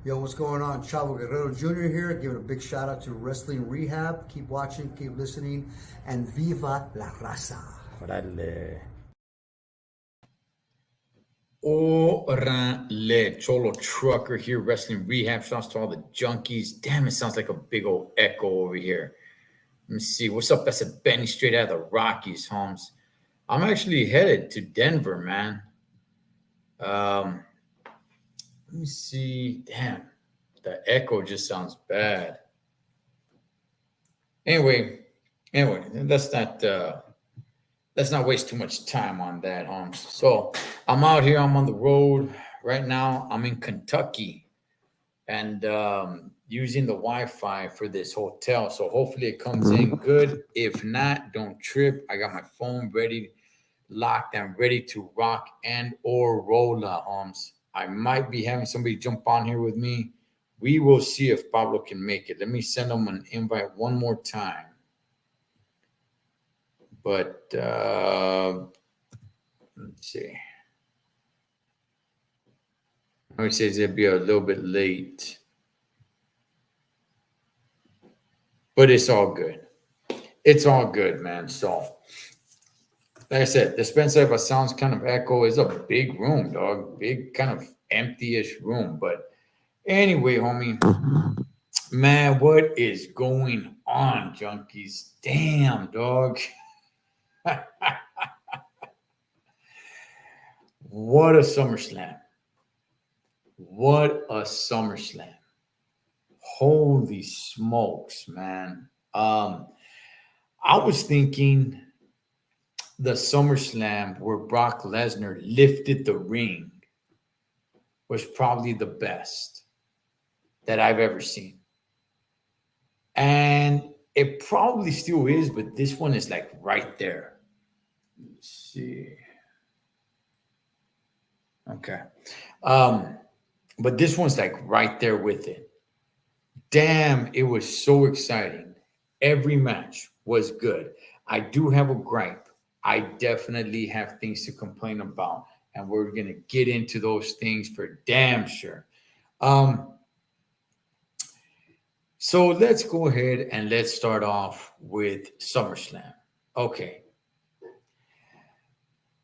Yo, what's going on? Chavo Guerrero Jr. here, giving a big shout out to Wrestling Rehab. Keep watching, keep listening, and viva la raza. Órale. Órale. Cholo Trucker here, Wrestling Rehab. Shouts to all the junkies. Damn, it sounds like a big old echo over here. Let me see. What's up? That's a Benny straight out of the Rockies, Holmes. I'm actually headed to Denver, man. Let me see. Damn, the echo just sounds bad. Anyway, let's not waste too much time on that, Holmes. So I'm out here. I'm on the road right now. I'm in Kentucky, and using the Wi-Fi for this hotel. So hopefully it comes in good. If not, don't trip. I got my phone ready, locked, and ready to rock and or roll, Holmes. I might be having somebody jump on here with me. We will see if Pablo can make it. Let me send him an invite one more time. But let's see. I would say it'll be a little bit late. But it's all good. It's all good, man. So, like I said, the Spencer, if it sounds kind of echo, is a big room, dog. Big, kind of empty-ish room. But anyway, homie, man, what is going on, junkies? Damn, dog. What a SummerSlam. What a SummerSlam. Holy smokes, man. I was thinking the SummerSlam where Brock Lesnar lifted the ring was probably the best that I've ever seen. And it probably still is, but this one is like right there. Let's see. Okay. But this one's like right there with it. Damn, it was so exciting. Every match was good. I do have a gripe. I definitely have things to complain about, and we're going to get into those things for damn sure. So let's go ahead and let's start off with SummerSlam. Okay.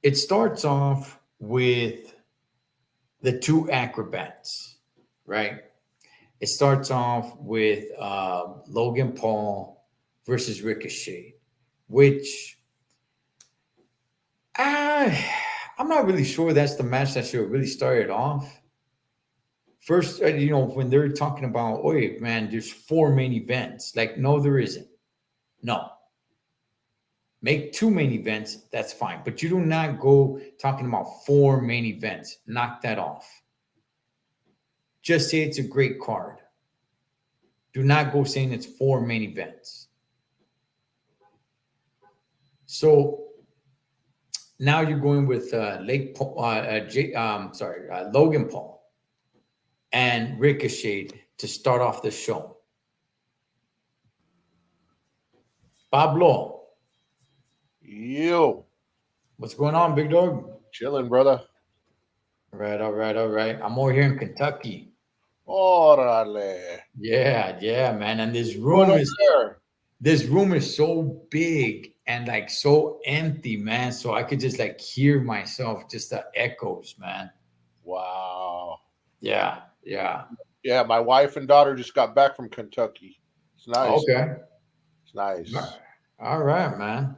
It starts off with the two acrobats, right? It starts off with Logan Paul versus Ricochet, which I'm not really sure that's the match that should have really started off. First, when they're talking about, oh, man, there's 4 main events. Like, no, there isn't. No. Make 2 main events, that's fine. But you do not go talking about 4 main events. Knock that off. Just say it's a great card. Do not go saying it's 4 main events. So now you're going with Logan Paul and Ricochet to start off the show. Pablo. Yo. What's going on, big dog? Chilling, brother. All right. I'm over here in Kentucky. Órale. Yeah, man. And this room is so big and like so empty, man. So I could just like hear myself, just the echoes, man. Wow. Yeah. Yeah, my wife and daughter just got back from Kentucky. It's nice. Okay. It's nice. All right, man.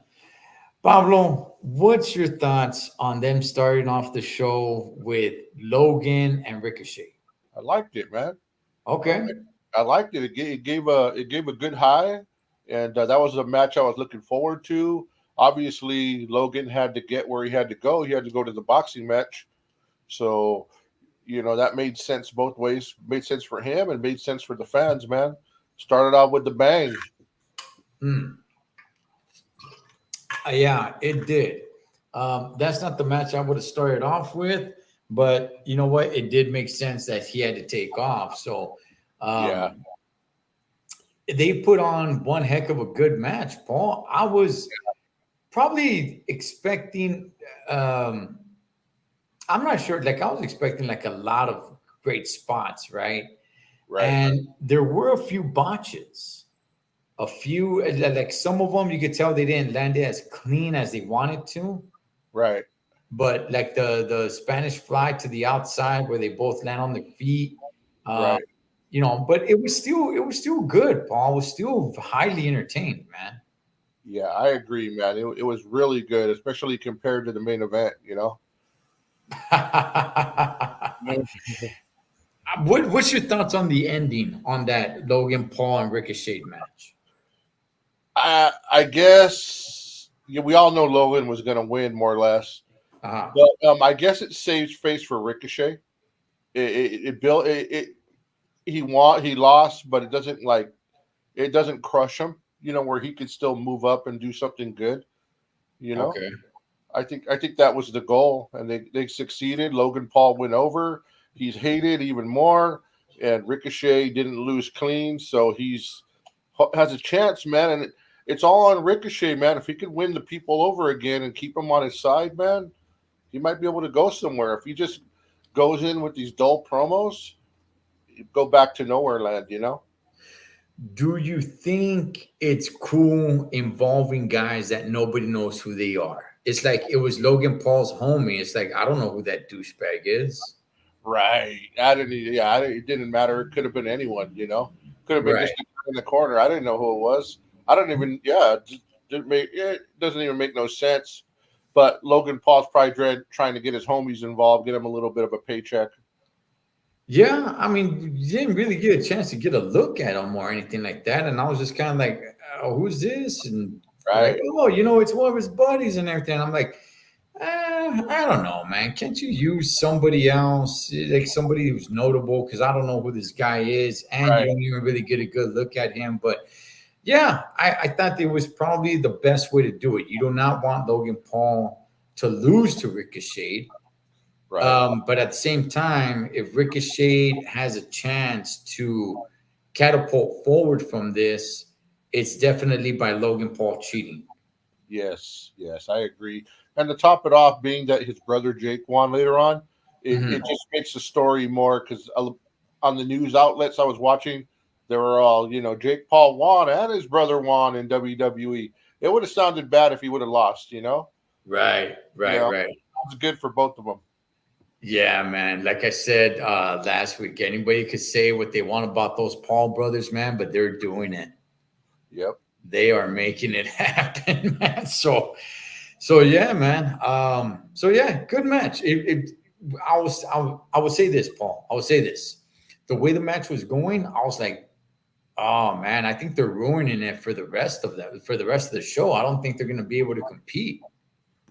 Pablo, what's your thoughts on them starting off the show with Logan and Ricochet? I liked it, man. Okay. I liked it. It gave a good high, and that was a match I was looking forward to. Obviously, Logan had to get where he had to go. He had to go to the boxing match, so that made sense both ways. Made sense for him and made sense for the fans. Man, started out with the bang. Yeah, it did. That's not the match I would have started off with, but you know what? It did make sense that he had to take off. So they put on one heck of a good match, Paul. I was probably expecting, I'm not sure, like I was expecting like a lot of great spots, right? Right. And there were a few botches. A few, like some of them, you could tell they didn't land it as clean as they wanted to. Right. But like the Spanish fly to the outside where they both land on their feet, uh, Right. but it was still good. Paul was still highly entertained, man. Yeah, I agree, man. It was really good, especially compared to the main event. What's your thoughts on the ending on that Logan Paul and Ricochet match? I guess we all know Logan was going to win more or less, Uh-huh. but I guess it saves face for Ricochet. It built it. He lost, but it doesn't crush him. Where he could still move up and do something good. You know, Okay. I think that was the goal, and they succeeded. Logan Paul went over. He's hated even more, and Ricochet didn't lose clean, so he's has a chance, man. And it's all on Ricochet, man. If he could win the people over again and keep them on his side, man, he might be able to go somewhere. If he just goes in with these dull promos, he'd go back to nowhere land. Do you think it's cool involving guys that nobody knows who they are? It's like it was Logan Paul's homie. It's like I don't know who that douchebag is. Right. It didn't matter. It could have been anyone. Could have been Right. just a guy in the corner. I didn't know who it was. I don't even, yeah, it doesn't even make no sense. But Logan Paul's probably trying to get his homies involved, get him a little bit of a paycheck. Yeah, I mean, you didn't really get a chance to get a look at him or anything like that. And I was just kind of like, who's this? And like, Right. oh, it's one of his buddies and everything. I'm like, I don't know, man. Can't you use somebody else, like somebody who's notable? Because I don't know who this guy is, and you Right. don't even really get a good look at him. But yeah, I thought it was probably the best way to do it. You do not want Logan Paul to lose to Ricochet. Right. But at the same time, if Ricochet has a chance to catapult forward from this, it's definitely by Logan Paul cheating. Yes. Yes. I agree. And to top it off, being that his brother Jake won later on, it Mhm. just makes the story more because on the news outlets I was watching, they were all, Jake Paul won and his brother won in WWE. It would have sounded bad if he would have lost. Right, You right, know, right. it was good for both of them. Yeah, man. Like I said last week, anybody could say what they want about those Paul brothers, man, but they're doing it. Yep. They are making it happen, man. So yeah, man. So yeah, good match. I would say this, Paul. I would say this. The way the match was going, I was like, oh man, I think they're ruining it for the rest of the show. I don't think they're gonna be able to compete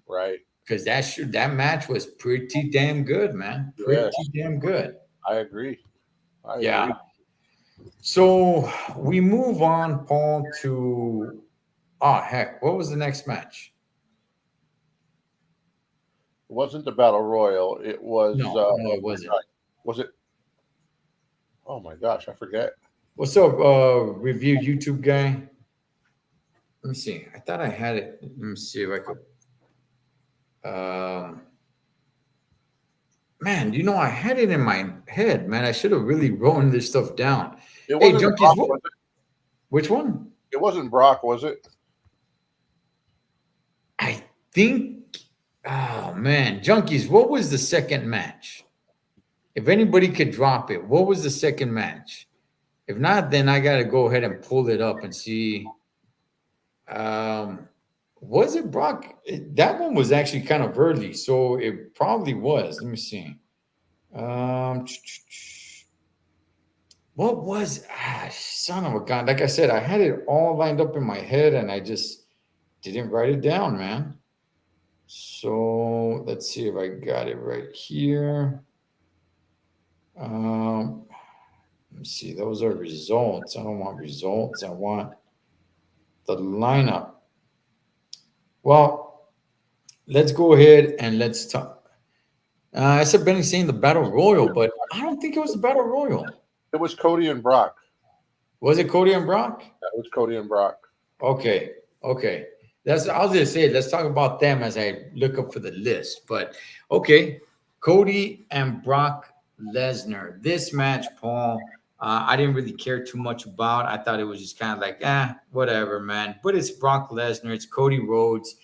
Right. because that match was pretty damn good, man. Pretty Yes. damn good. I agree. I Yeah. agree. So we move on, Paul, to heck, what was the next match? It wasn't the Battle Royal. It was, No, it wasn't. was it? Oh my gosh, I forget. What's up, review YouTube guy? Let me see. I thought I had it. Let me see if I could. Man, I had it in my head, man. I should have really written this stuff down. It Hey, wasn't junkies, Brock, was it? which one? It wasn't Brock, was it? I think. Oh man, junkies, what was the second match? If anybody could drop it, what was the second match? If not, then I got to go ahead and pull it up and see. Was it Brock? That one was actually kind of early, so it probably was. Let me see. Um, what was son of a gun? Like I said, I had it all lined up in my head, and I just didn't write it down, man. So let's see if I got it right here. Let me see. Those are results. I don't want results. I want the lineup. Well, let's go ahead and let's talk. I said Benny saying the Battle Royal, but I don't think it was the Battle Royal. It was Cody and Brock. Was it Cody and Brock? That was Cody and Brock. Okay. I was gonna say let's talk about them as I look up for the list. But okay, Cody and Brock Lesnar. This match, Paul, I didn't really care too much about. I thought it was just kind of like, whatever, man. But it's Brock Lesnar, it's Cody Rhodes,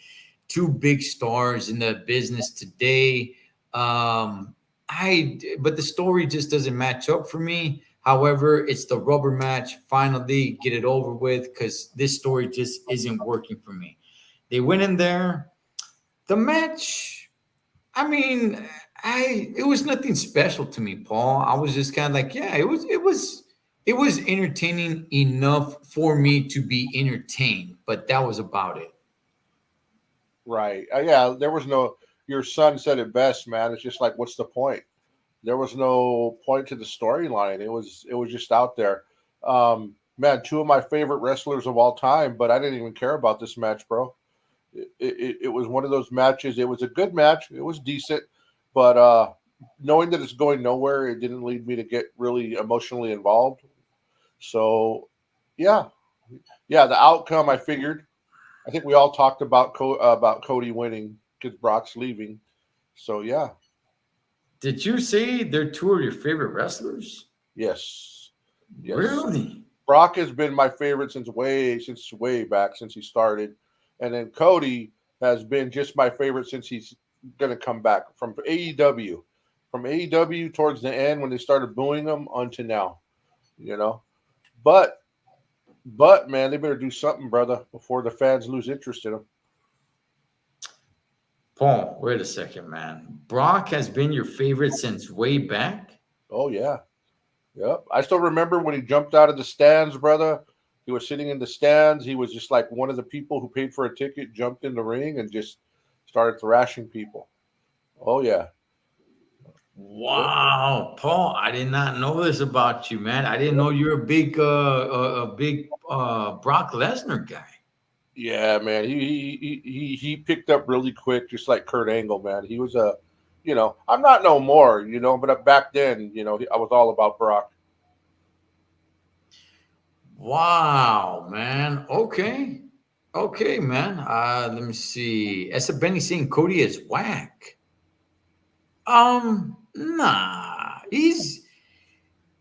two big stars in the business today. But the story just doesn't match up for me. However, it's the rubber match. Finally, get it over with because this story just isn't working for me. They went in there. The match, I mean, it was nothing special to me, Paul. I was just kind of like, yeah, it was entertaining enough for me to be entertained, but that was about it. Right. Yeah, there was no. Your son said it best, man. It's just like, what's the point? There was no point to the storyline. It was just out there. Man, two of my favorite wrestlers of all time, but I didn't even care about this match, bro. It was one of those matches. It was a good match. It was decent, but knowing that it's going nowhere, it didn't lead me to get really emotionally involved. So, yeah, yeah. The outcome, I figured. I think we all talked about about Cody winning because Brock's leaving. So, yeah, Did you say they're two of your favorite wrestlers? yes, yes. Really? Brock has been my favorite since way back since he started, and then Cody has been just my favorite since he's going to come back from AEW. From AEW towards the end when they started booing him unto now, you know. But man, they better do something, brother, before the fans lose interest in him. Paul, wait a second, man. Brock has been your favorite since way back? Oh yeah, yep. I still remember when he jumped out of the stands, brother. He was sitting in the stands. He was just like one of the people who paid for a ticket, jumped in the ring, and just started thrashing people. Oh yeah. Yep. Wow, Paul, I did not know this about you, man. I didn't know you're a big Brock Lesnar guy. Yeah, man. He picked up really quick, just like Kurt Angle, man. He was a, I'm not no more, but back then, I was all about Brock. Wow, man. Okay. Okay, man. Let me see. Esa Benny saying Cody is whack. Nah. He's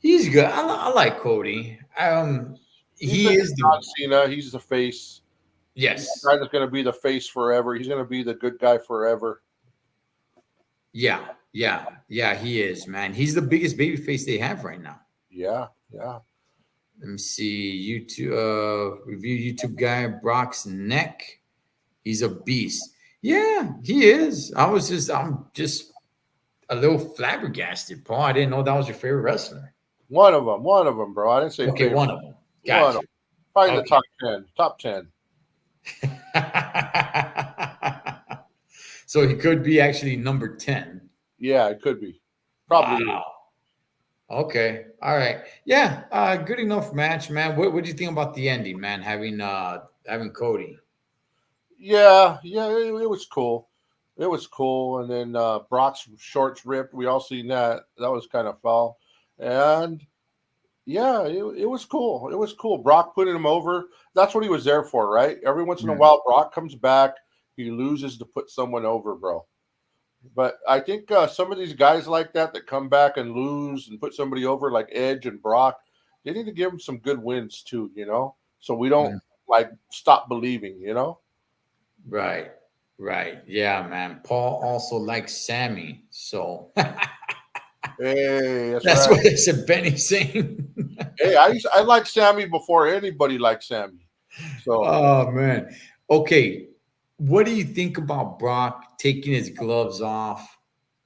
good. I like Cody. He's He the new is the John Cena. He's the face. He's the yes. guy that's going to be the face forever. He's going to be the good guy forever. Yeah, yeah, yeah, he is, man. He's the biggest baby face they have right now. Yeah, yeah. Let me see. YouTube review YouTube guy Brock's neck. He's a beast. Yeah, he is. I'm just a little flabbergasted, Paul. I didn't know that was your favorite wrestler. One of them, bro. I didn't say Okay, favorite. one of them. One of Gotcha. them. Probably in the Okay. top 10. Top 10. So he could be actually number 10. Yeah, it could be. Probably. Wow. Okay. All right. Yeah. Good enough match, man. What do you think about the ending, man? Having Cody. Yeah, yeah, it was cool. It was cool. And then Brock's shorts ripped. We all seen that. That was kind of foul. And yeah, it was cool. It was cool. Brock putting him over. That's what he was there for, right? Every once in a Mm. while, Brock comes back. He loses to put someone over, bro. But I think some of these guys like that come back and lose and put somebody over, like Edge and Brock, they need to give them some good wins too, so we don't Mm. like stop believing. Right. Right. Yeah, man. Paul also likes Sammy. So Hey, that's that's right. what it's a Benny saying. Hey, I like Sammy before anybody liked Sammy. So Oh man. Okay. What do you think about Brock taking his gloves off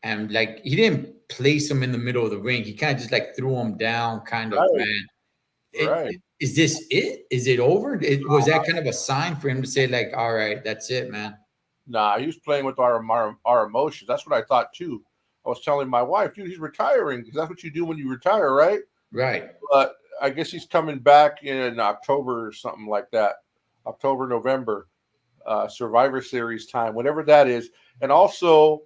and like he didn't place him in the middle of the ring. He kind of just like threw him down, kind of, right, man. right. Is this it? Is it over? Was that kind of a sign for him to say, like, all right, that's it, man? Nah, he was playing with our emotions. That's what I thought too. I was telling my wife, dude, he's retiring because that's what you do when you retire, right? Right. But I guess he's coming back in October or something like that. October, November, Survivor Series time, whatever that is. And also,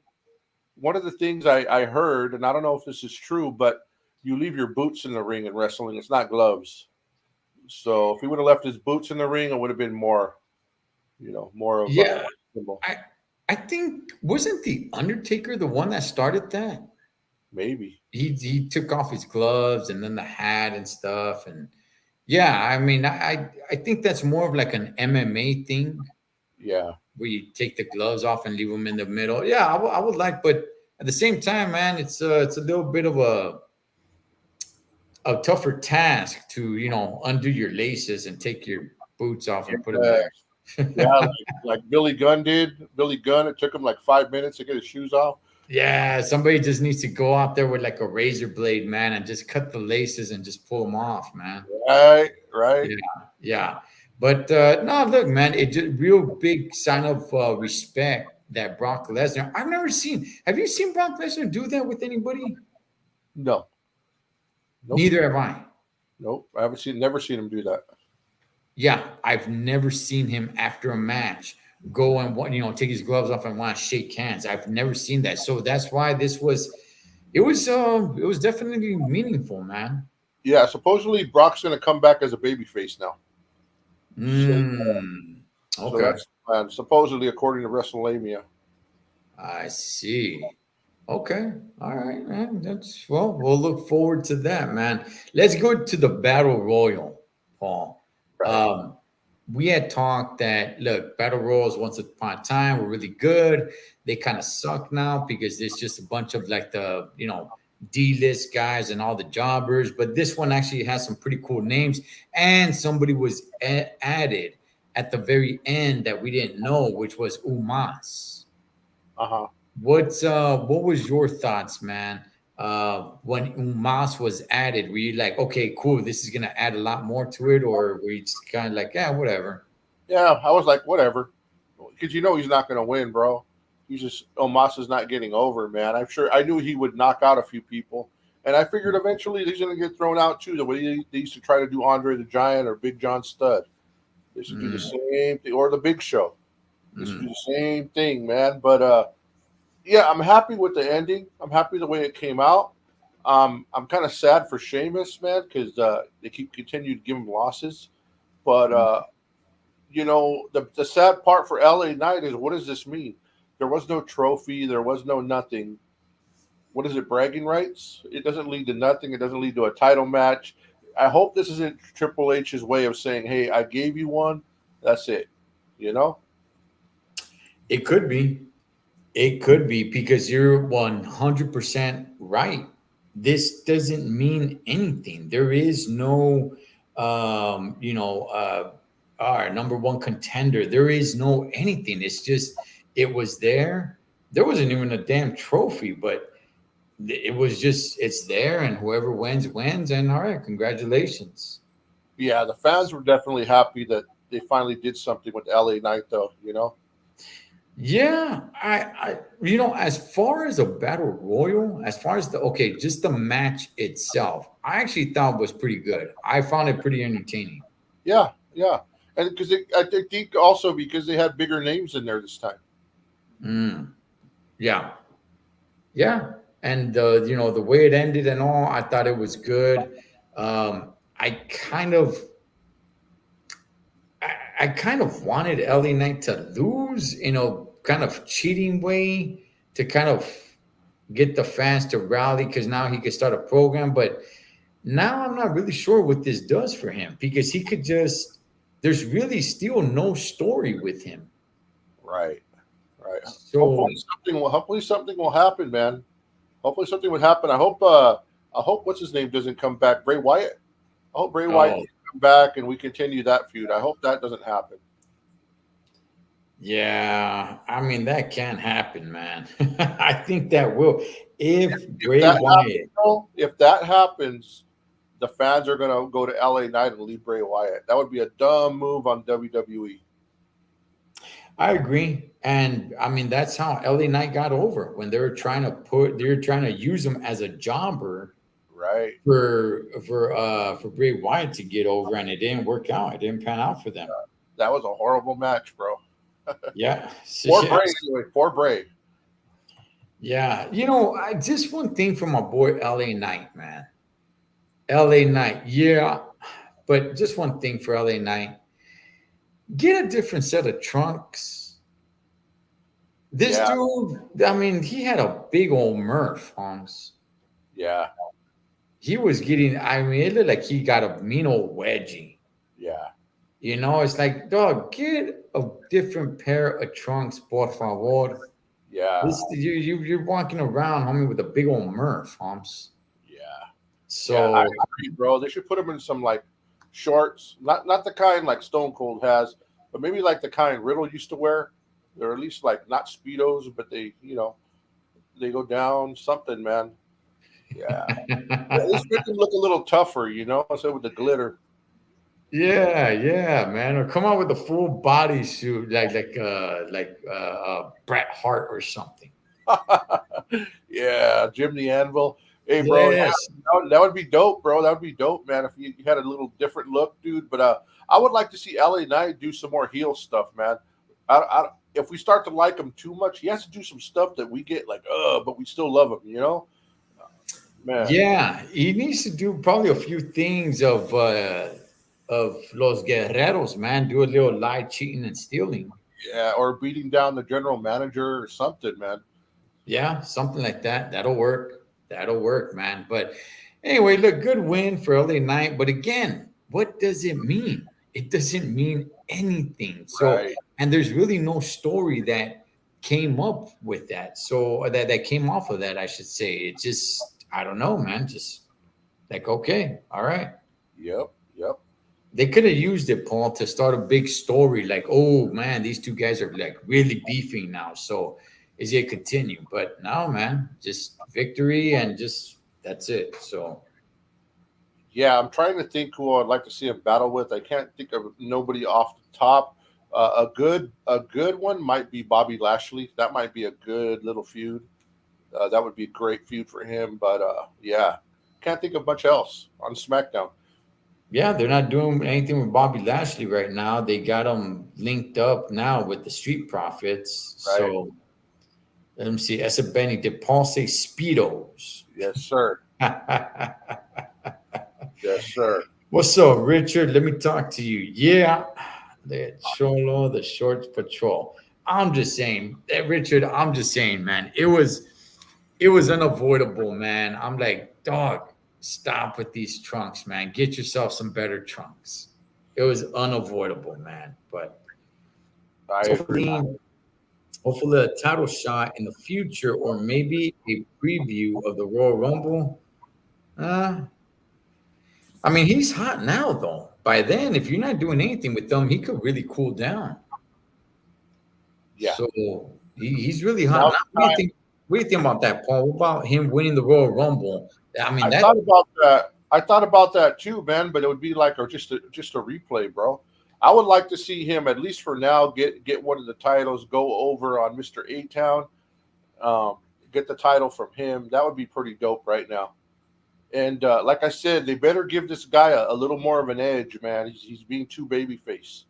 one of the things I heard, and I don't know if this is true, but you leave your boots in the ring in wrestling. It's not gloves. So if he would have left his boots in the ring, it would have been more, more of a Yeah. symbol. I think wasn't the Undertaker the one that started that? Maybe. He took off his gloves and then the hat and stuff, and yeah, I mean, I think that's more of like an MMA thing Yeah. where you take the gloves off and leave them in the middle. Yeah, I would like, but at the same time, man, it's a little bit of a tougher task to undo your laces and take your boots off and put them Yeah. Yeah, back. like Billy Gunn did. Billy Gunn, it took him like 5 minutes to get his shoes off. Yeah, somebody just needs to go out there with like a razor blade, man, and just cut the laces and just pull them off, man. Right, right. Yeah, yeah. But no, look, man, it's a real big sign of respect that Brock Lesnar. I've never seen. Have you seen Brock Lesnar do that with anybody? No, nope, Neither have I. nope. I haven't never seen him do that. Yeah, I've never seen him after a match go and take his gloves off and want to shake hands. I've never seen that. So that's why it was definitely meaningful, man. Yeah, supposedly Brock's going to come back as a babyface now. So, Mm, so okay. that's the plan. Supposedly, according to WrestleMania. I see. Okay. All right, man. We'll look forward to that, man. Let's go to the Battle Royal, Paul. Right. We had talked that look, Battle Royals once upon a time were really good. They kind of suck now because there's just a bunch of like the, D-list guys and all the jobbers. But this one actually has some pretty cool names. And somebody was added at the very end that we didn't know, which was Umas. Uh-huh. What was your thoughts, man? When Umas was added, were you like, okay, cool, this is gonna add a lot more to it, or were you just kind of like, yeah, whatever? Yeah, I was like, whatever. Because he's not going to win, bro. He's just, Omasa's not getting over, man. I knew he would knock out a few people. And I figured eventually he's going to get thrown out too, the way they used to try to do Andre the Giant or Big John Studd. They used to do the Mm, same thing, or the Big Show. They used to do mm. the same thing, man. But yeah, I'm happy with the ending. I'm happy the way it came out. I'm kind of sad for Sheamus, man, because they continue to give him losses. But the sad part for LA Knight is, what does this mean? There was no trophy. There was no nothing. What is it? Bragging rights? It doesn't lead to nothing. It doesn't lead to a title match. I hope this isn't Triple H's way of saying, "Hey, I gave you one. That's it." You know? It could be. It could be because you're 100% right. This doesn't mean anything. There is no, our number one contender. There is no anything. It's just, it was there. There wasn't even a damn trophy, but it was just, it's there, and whoever wins, wins. And all right, congratulations. Yeah, the fans were definitely happy that they finally did something with LA Knight, though. Yeah, as far as a battle royal, as far as just the match itself, I actually thought was pretty good. I found it pretty entertaining. Yeah, yeah, and because I think also because they had bigger names in there this time. Mm, yeah, yeah, and the way it ended and all, I thought it was good. I kind of, I kind of wanted LA Knight to lose, kind of cheating way to kind of get the fans to rally because now he could start a program. But now I'm not really sure what this does for him because he could just, there's really still no story with him. Right, right. So, Hopefully something will happen, man. Hopefully something would happen. I hope what's his name doesn't come back. Bray Wyatt. I hope Bray Wyatt oh, doesn't come back and we continue that feud. I hope that doesn't happen. yeah, I mean, that can happen, man. I think that will. If If Bray that happens, Wyatt, though, if that happens, the fans are gonna go to LA Knight and leave Bray Wyatt. That would be a dumb move on WWE. I agree. And I mean, that's how LA Knight got over when they were trying to use him as a jobber Right. for Bray Wyatt to get over, and it didn't work out. It didn't pan out for them. That was a horrible match, bro. Yeah. For Yeah. Bray, anyway. For Bray. Yeah. Just one thing from my boy LA Knight, man. LA Knight. Yeah. But just one thing for LA Knight. Get a different set of trunks. This Yeah. dude, I mean, he had a big old Murph, Holmes. Yeah. He was getting. I mean, it looked like he got a mean old wedgie. Yeah. You know, it's like, dog, get a different pair of trunks, por favor. Yeah. You're walking around, homie, with a big old Murph, Holmes. Yeah. Yeah. I So agree, bro. They should put him in some like shorts, not the kind like Stone Cold has, but maybe like the kind Riddle used to wear. Or at least like not speedos, but they go down something, man. Yeah. At least make him look a little tougher, instead with the glitter. yeah, yeah, man. Or come out with a full body suit, Bret Hart or something. Yeah, Jim the Anvil. Hey, bro, yeah, Yes. that would be dope, bro. That would be dope, man. If you had a little different look, dude. But I would like to see LA Knight do some more heel stuff, man. If we start to like him too much, he has to do some stuff that we get like, but we still love him, man. Yeah, he needs to do probably a few things of Los Guerreros, man. Do a little lie, cheating, and stealing. Yeah, or beating down the general manager or something, man. Yeah, something like that. That'll work. That'll work, man. But anyway, look, good win for LA Knight. But again, what does it mean? It doesn't mean anything. So, Right. and there's really no story that came up with that. So that came off of that, I should say. It just, I don't know, man. Just like, okay, all right. Yep. Yep. They could have used it, Paul, to start a big story like, oh man, these two guys are like really beefing now. So is it continue? But no, man, just victory and just that's it. So Yeah, I'm trying to think who I'd like to see him battle with. I can't think of nobody off the top. A good one might be Bobby Lashley. That might be a good little feud. That would be a great feud for him. But yeah, can't think of much else on SmackDown. yeah, they're not doing anything with Bobby Lashley right now. They got him linked up now with the Street Profits. Right? So let me see. Essa Benny, did Paul say Speedos? Yes, sir. Yes, sir. What's up, Richard? Let me talk to you. Yeah, the Cholo, the Shorts Patrol. I'm just saying, Richard. I'm just saying, man. It was unavoidable, man. I'm like, dog, stop with these trunks, man. Get yourself some better trunks. It was unavoidable, man. But I agree. hopefully, a title shot in the future, or maybe a preview of the Royal Rumble. Uh, I mean, he's hot now, though. By then, if you're not doing anything with them, he could really cool down. Yeah. So he's really hot Now, now. What do you think? What do you think about that, Paul? What about him winning the Royal Rumble? I mean, I that thought about that. I thought about that too, man. But it would be like, or just a replay, bro. I would like to see him at least for now get one of the titles, go over on Mr. A Town, get the title from him. That would be pretty dope right now. And like I said, they better give this guy a little more of an edge, man. He's being too babyface.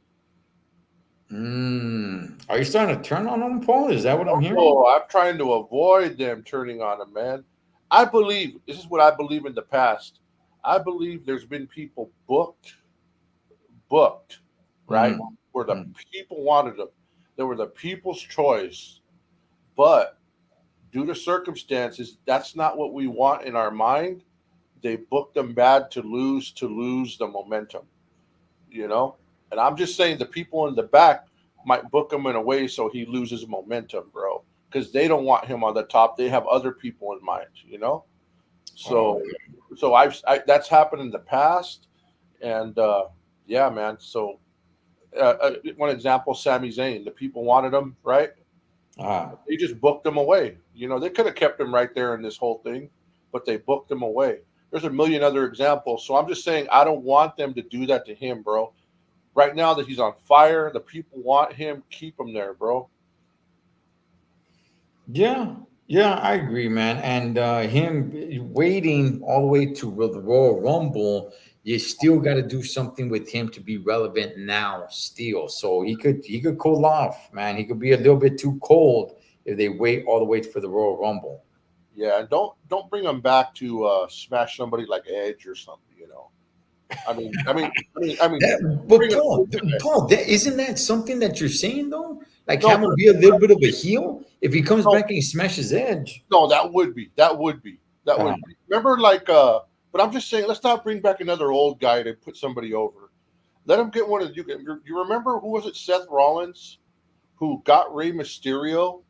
Are you starting to turn on him, Paul? Is that what I'm hearing? Oh, I'm trying to avoid them turning on him, man. I believe this is what I believe in the past. I believe there's been people booked, right? Where the people wanted them. They were the people's choice. But due to circumstances, that's not what we want in our mind. They booked them bad to lose the momentum, And I'm just saying the people in the back might book him in a way so he loses momentum, bro. Because they don't want him on the top. They have other people in mind. So, that's happened in the past, and yeah, man. So, one example, Sami Zayn. The people wanted him, right? They just booked him away. They could have kept him right there in this whole thing, but they booked him away. There's a million other examples. So I'm just saying I don't want them to do that to him, bro. Right now that he's on fire, the people want him. Keep him there, bro. Yeah, I agree, man. And him waiting all the way to the Royal Rumble, you still got to do something with him to be relevant now, still. So he could cool off, man. He could be a little bit too cold if they wait all the way for the Royal Rumble. Yeah, and don't bring him back to smash somebody like Edge or something. I mean. But Paul, isn't that something that you're saying though? Like, have him be a little bit of a heel if he comes back and he smashes Edge. No, that would be That Uh, would remember but I'm just saying, let's not bring back another old guy to put somebody over. Let him get one of you remember who was it? Seth Rollins, who got Rey Mysterio,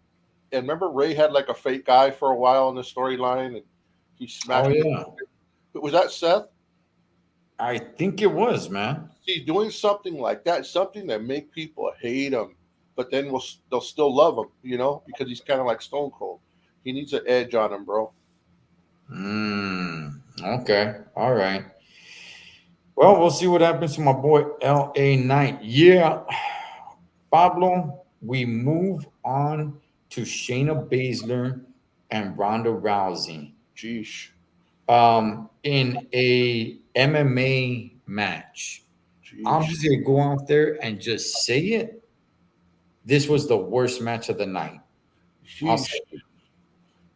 and remember Ray had like a fake guy for a while in the storyline, and he oh smashed him. yeah, Was that Seth? I think it was, man. See, doing something like that, something that make people hate him, but then they'll still love him, because he's kind of like Stone Cold. He needs an edge on him, bro. Okay, all right. Well, we'll see what happens to my boy L.A. Knight. Yeah, Pablo. We move on to Shayna Baszler and Ronda Rousey. Jeesh, In a MMA match. I'm jeesh, just gonna go out there and just say it. This was the worst match of the night. I'll say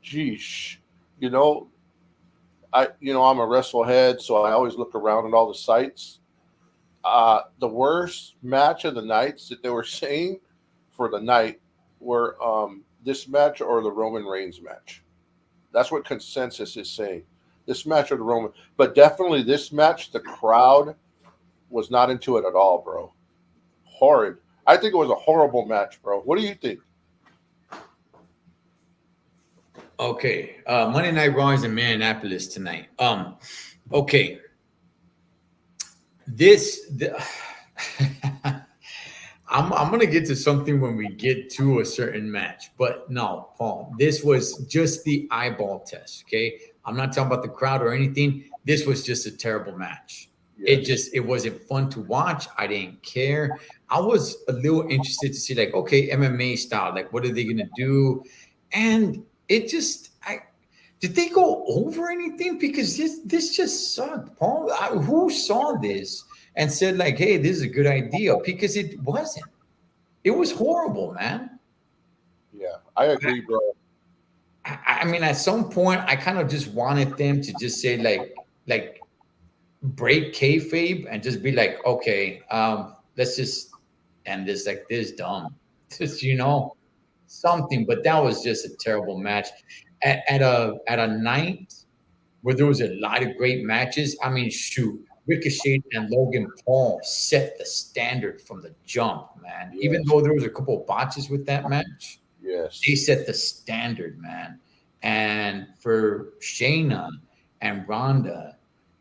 jeesh, jeesh. You know, I'm a wrestle head, so I always look around at all the sites. The worst match of the nights that they were saying for the night were this match or the Roman Reigns match. That's what consensus is saying. This match or the Roman, but definitely this match. The crowd was not into it at all, bro. Horrid. I think it was a horrible match, bro. What do you think? okay. Monday Night Raw is in Minneapolis tonight. Okay. This the, I'm gonna get to something when we get to a certain match, but no, Paul, this was just the eyeball test. Okay. I'm not talking about the crowd or anything. This was just a terrible match. Yes. It wasn't fun to watch. I didn't care. I was a little interested to see, like, okay, MMA style, like what are they gonna do? And it just I did they go over anything? Because this just sucked, Paul. Who saw this and said, like, hey, this is a good idea? Because it wasn't. It was horrible, man. Yeah, I agree, bro. I mean, at some point, I kind of just wanted them to just say, like break kayfabe and just be like, okay, let's just end this like this dumb, just something. But that was just a terrible match at a night where there was a lot of great matches. I mean, shoot, Ricochet and Logan Paul set the standard from the jump, man. Even Yes, though there was a couple of botches with that match, they yes, set the standard, man. And for Shayna and Ronda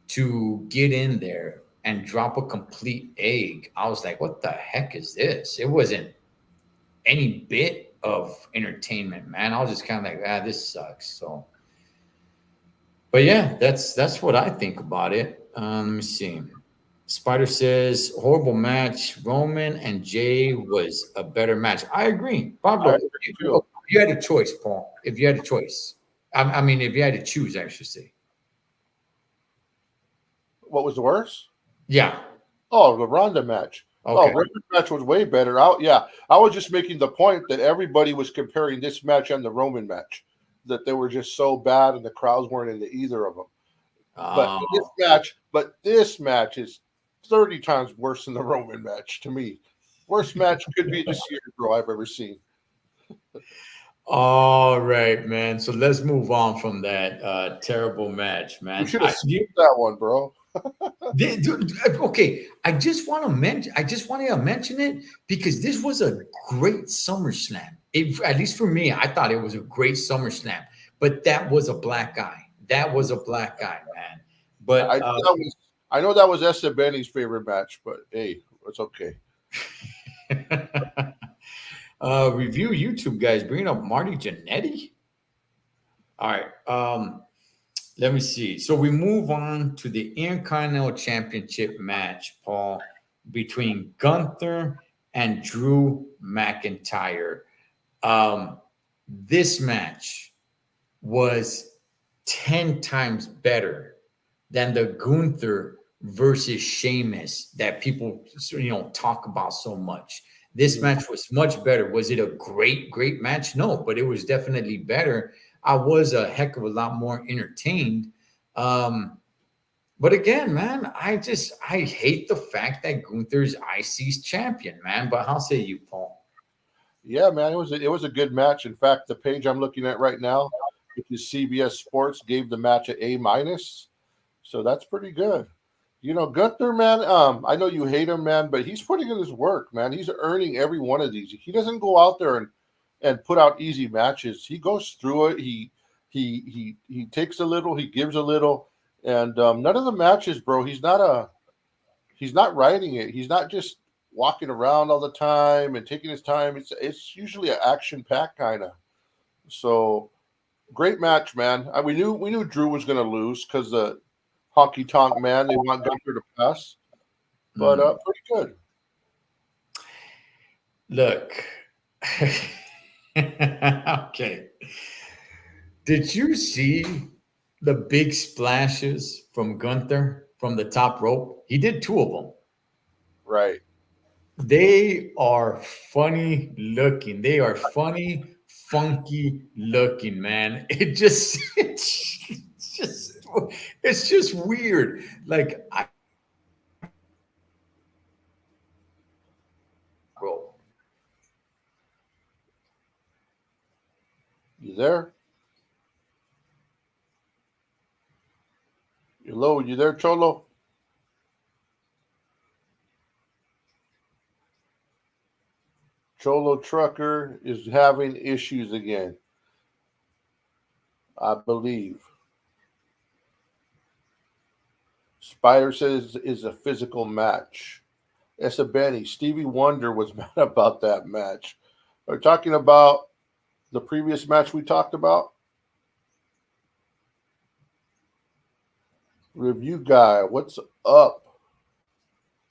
to get in there and drop a complete egg, I was like, what the heck is this? It wasn't any bit of entertainment, man. I was just kind of like, this sucks. So, but yeah, that's what I think about it. Let me see. Spider says horrible match. Roman and Jay was a better match. I agree, I Pablo. agree too. If you had a choice, Paul. If you had a choice, I mean, if you had to choose, I should say. What was the worst? Yeah. Oh, the Ronda match. Oh, Okay. Ronda match was way better. I was just making the point that everybody was comparing this match and the Roman match, that they were just so bad and the crowds weren't into either of them. But Oh, this match is 30 times worse than the Roman match to me. Worst match could be this year, bro, I've ever seen. all right, man. So let's move on from that terrible match, We man. should have skipped that one, bro. Okay, I just want to mention. I just wanted to mention it because this was a great SummerSlam. At least for me, I thought it was a great SummerSlam. But that was a black guy. That was a black guy, man. I But know that was I know that was Esther Benny's favorite match, but hey, it's okay. review YouTube guys bringing up Marty Jannetty. All right. Let me see. So we move on to the Intercontinental Championship match, Paul, between Gunther and Drew McIntyre. This match was 10 times better than the Gunther versus Sheamus that people talk about so much. This match was much better. Was it a great match? No, but it was definitely better. I was a heck of a lot more entertained. But again, man, I hate the fact that Gunther's IC's champion, man. But how say you, Paul? Yeah, man, it was a good match. In fact, the page I'm looking at right now, which is CBS Sports, gave the match an A-. So that's pretty good. Gunther, man, I know you hate him, man, but he's putting in his work, man. He's earning every one of these. He doesn't go out there and put out easy matches. He goes through it. He takes a little, he gives a little, and none of the matches, bro. He's not writing it. He's not just walking around all the time and taking his time. It's usually an action pack kind of. So great match, man. We knew Drew was going to lose because the Honky Tonk Man, they want Gunther to pass, but pretty good. Look, okay. Did you see the big splashes from Gunther from the top rope? He did two of them. Right. They are funny looking. They are funny, funky looking, man. It's just weird. Like bro. You there? Hello, you there, Cholo? Cholo Trucker is having issues again, I believe. Spider says is a physical match. Essa Benny, Stevie Wonder was mad about that match. Are we talking about the previous match we talked about? Review guy, what's up?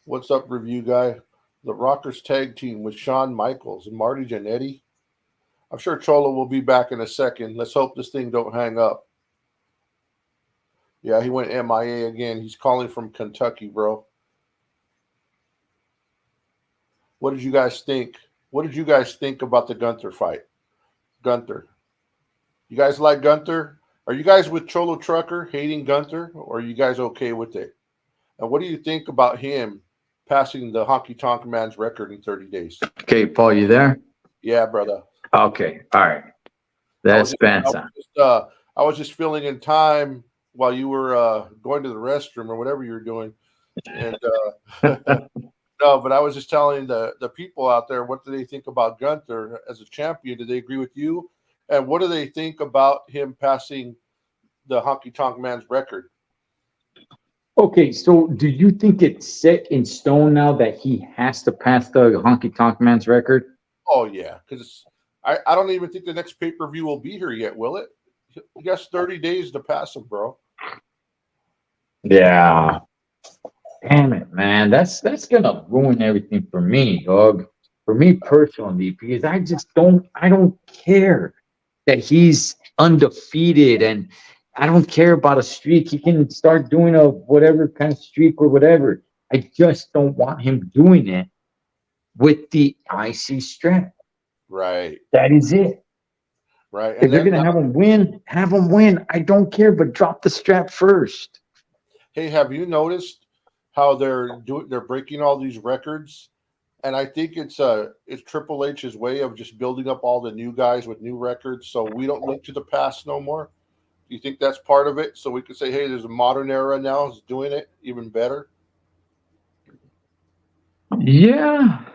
What's up, review guy? The Rockers tag team with Shawn Michaels and Marty Jannetty. I'm sure Cholo will be back in a second. Let's hope this thing don't hang up. Yeah, he went MIA again. He's calling from Kentucky, bro. What did you guys think? What did you guys think about the Gunther fight? Gunther. You guys like Gunther? Are you guys with Cholo Trucker hating Gunther, or are you guys okay with it? And what do you think about him passing the Honky Tonk Man's record in 30 days? Okay, Paul, you there? Yeah, brother. Okay, all right. That's Spencer. I was just filling in time while you were going to the restroom or whatever you were doing. And no, but I was just telling the people out there, what do they think about Gunther as a champion? Do they agree with you? And what do they think about him passing the Honky Tonk Man's record? Okay, so do you think it's set in stone now that he has to pass the Honky Tonk Man's record? Oh, yeah, because I don't even think the next pay-per-view will be here yet, will it? He got 30 days to pass him, bro. Yeah. Damn it, man. That's gonna ruin everything for me, dog. For me personally, because I don't care that he's undefeated, and I don't care about a streak. He can start doing a whatever kind of streak or whatever. I just don't want him doing it with the IC strap. Right. That is it. Right. If you're gonna have him win, have him win. I don't care, but drop the strap first. Hey, have you noticed how they're breaking all these records? And I think it's Triple H's way of just building up all the new guys with new records, so we don't look to the past no more. Do you think that's part of it? So we could say, hey, there's a modern era now is doing it even better. Yeah,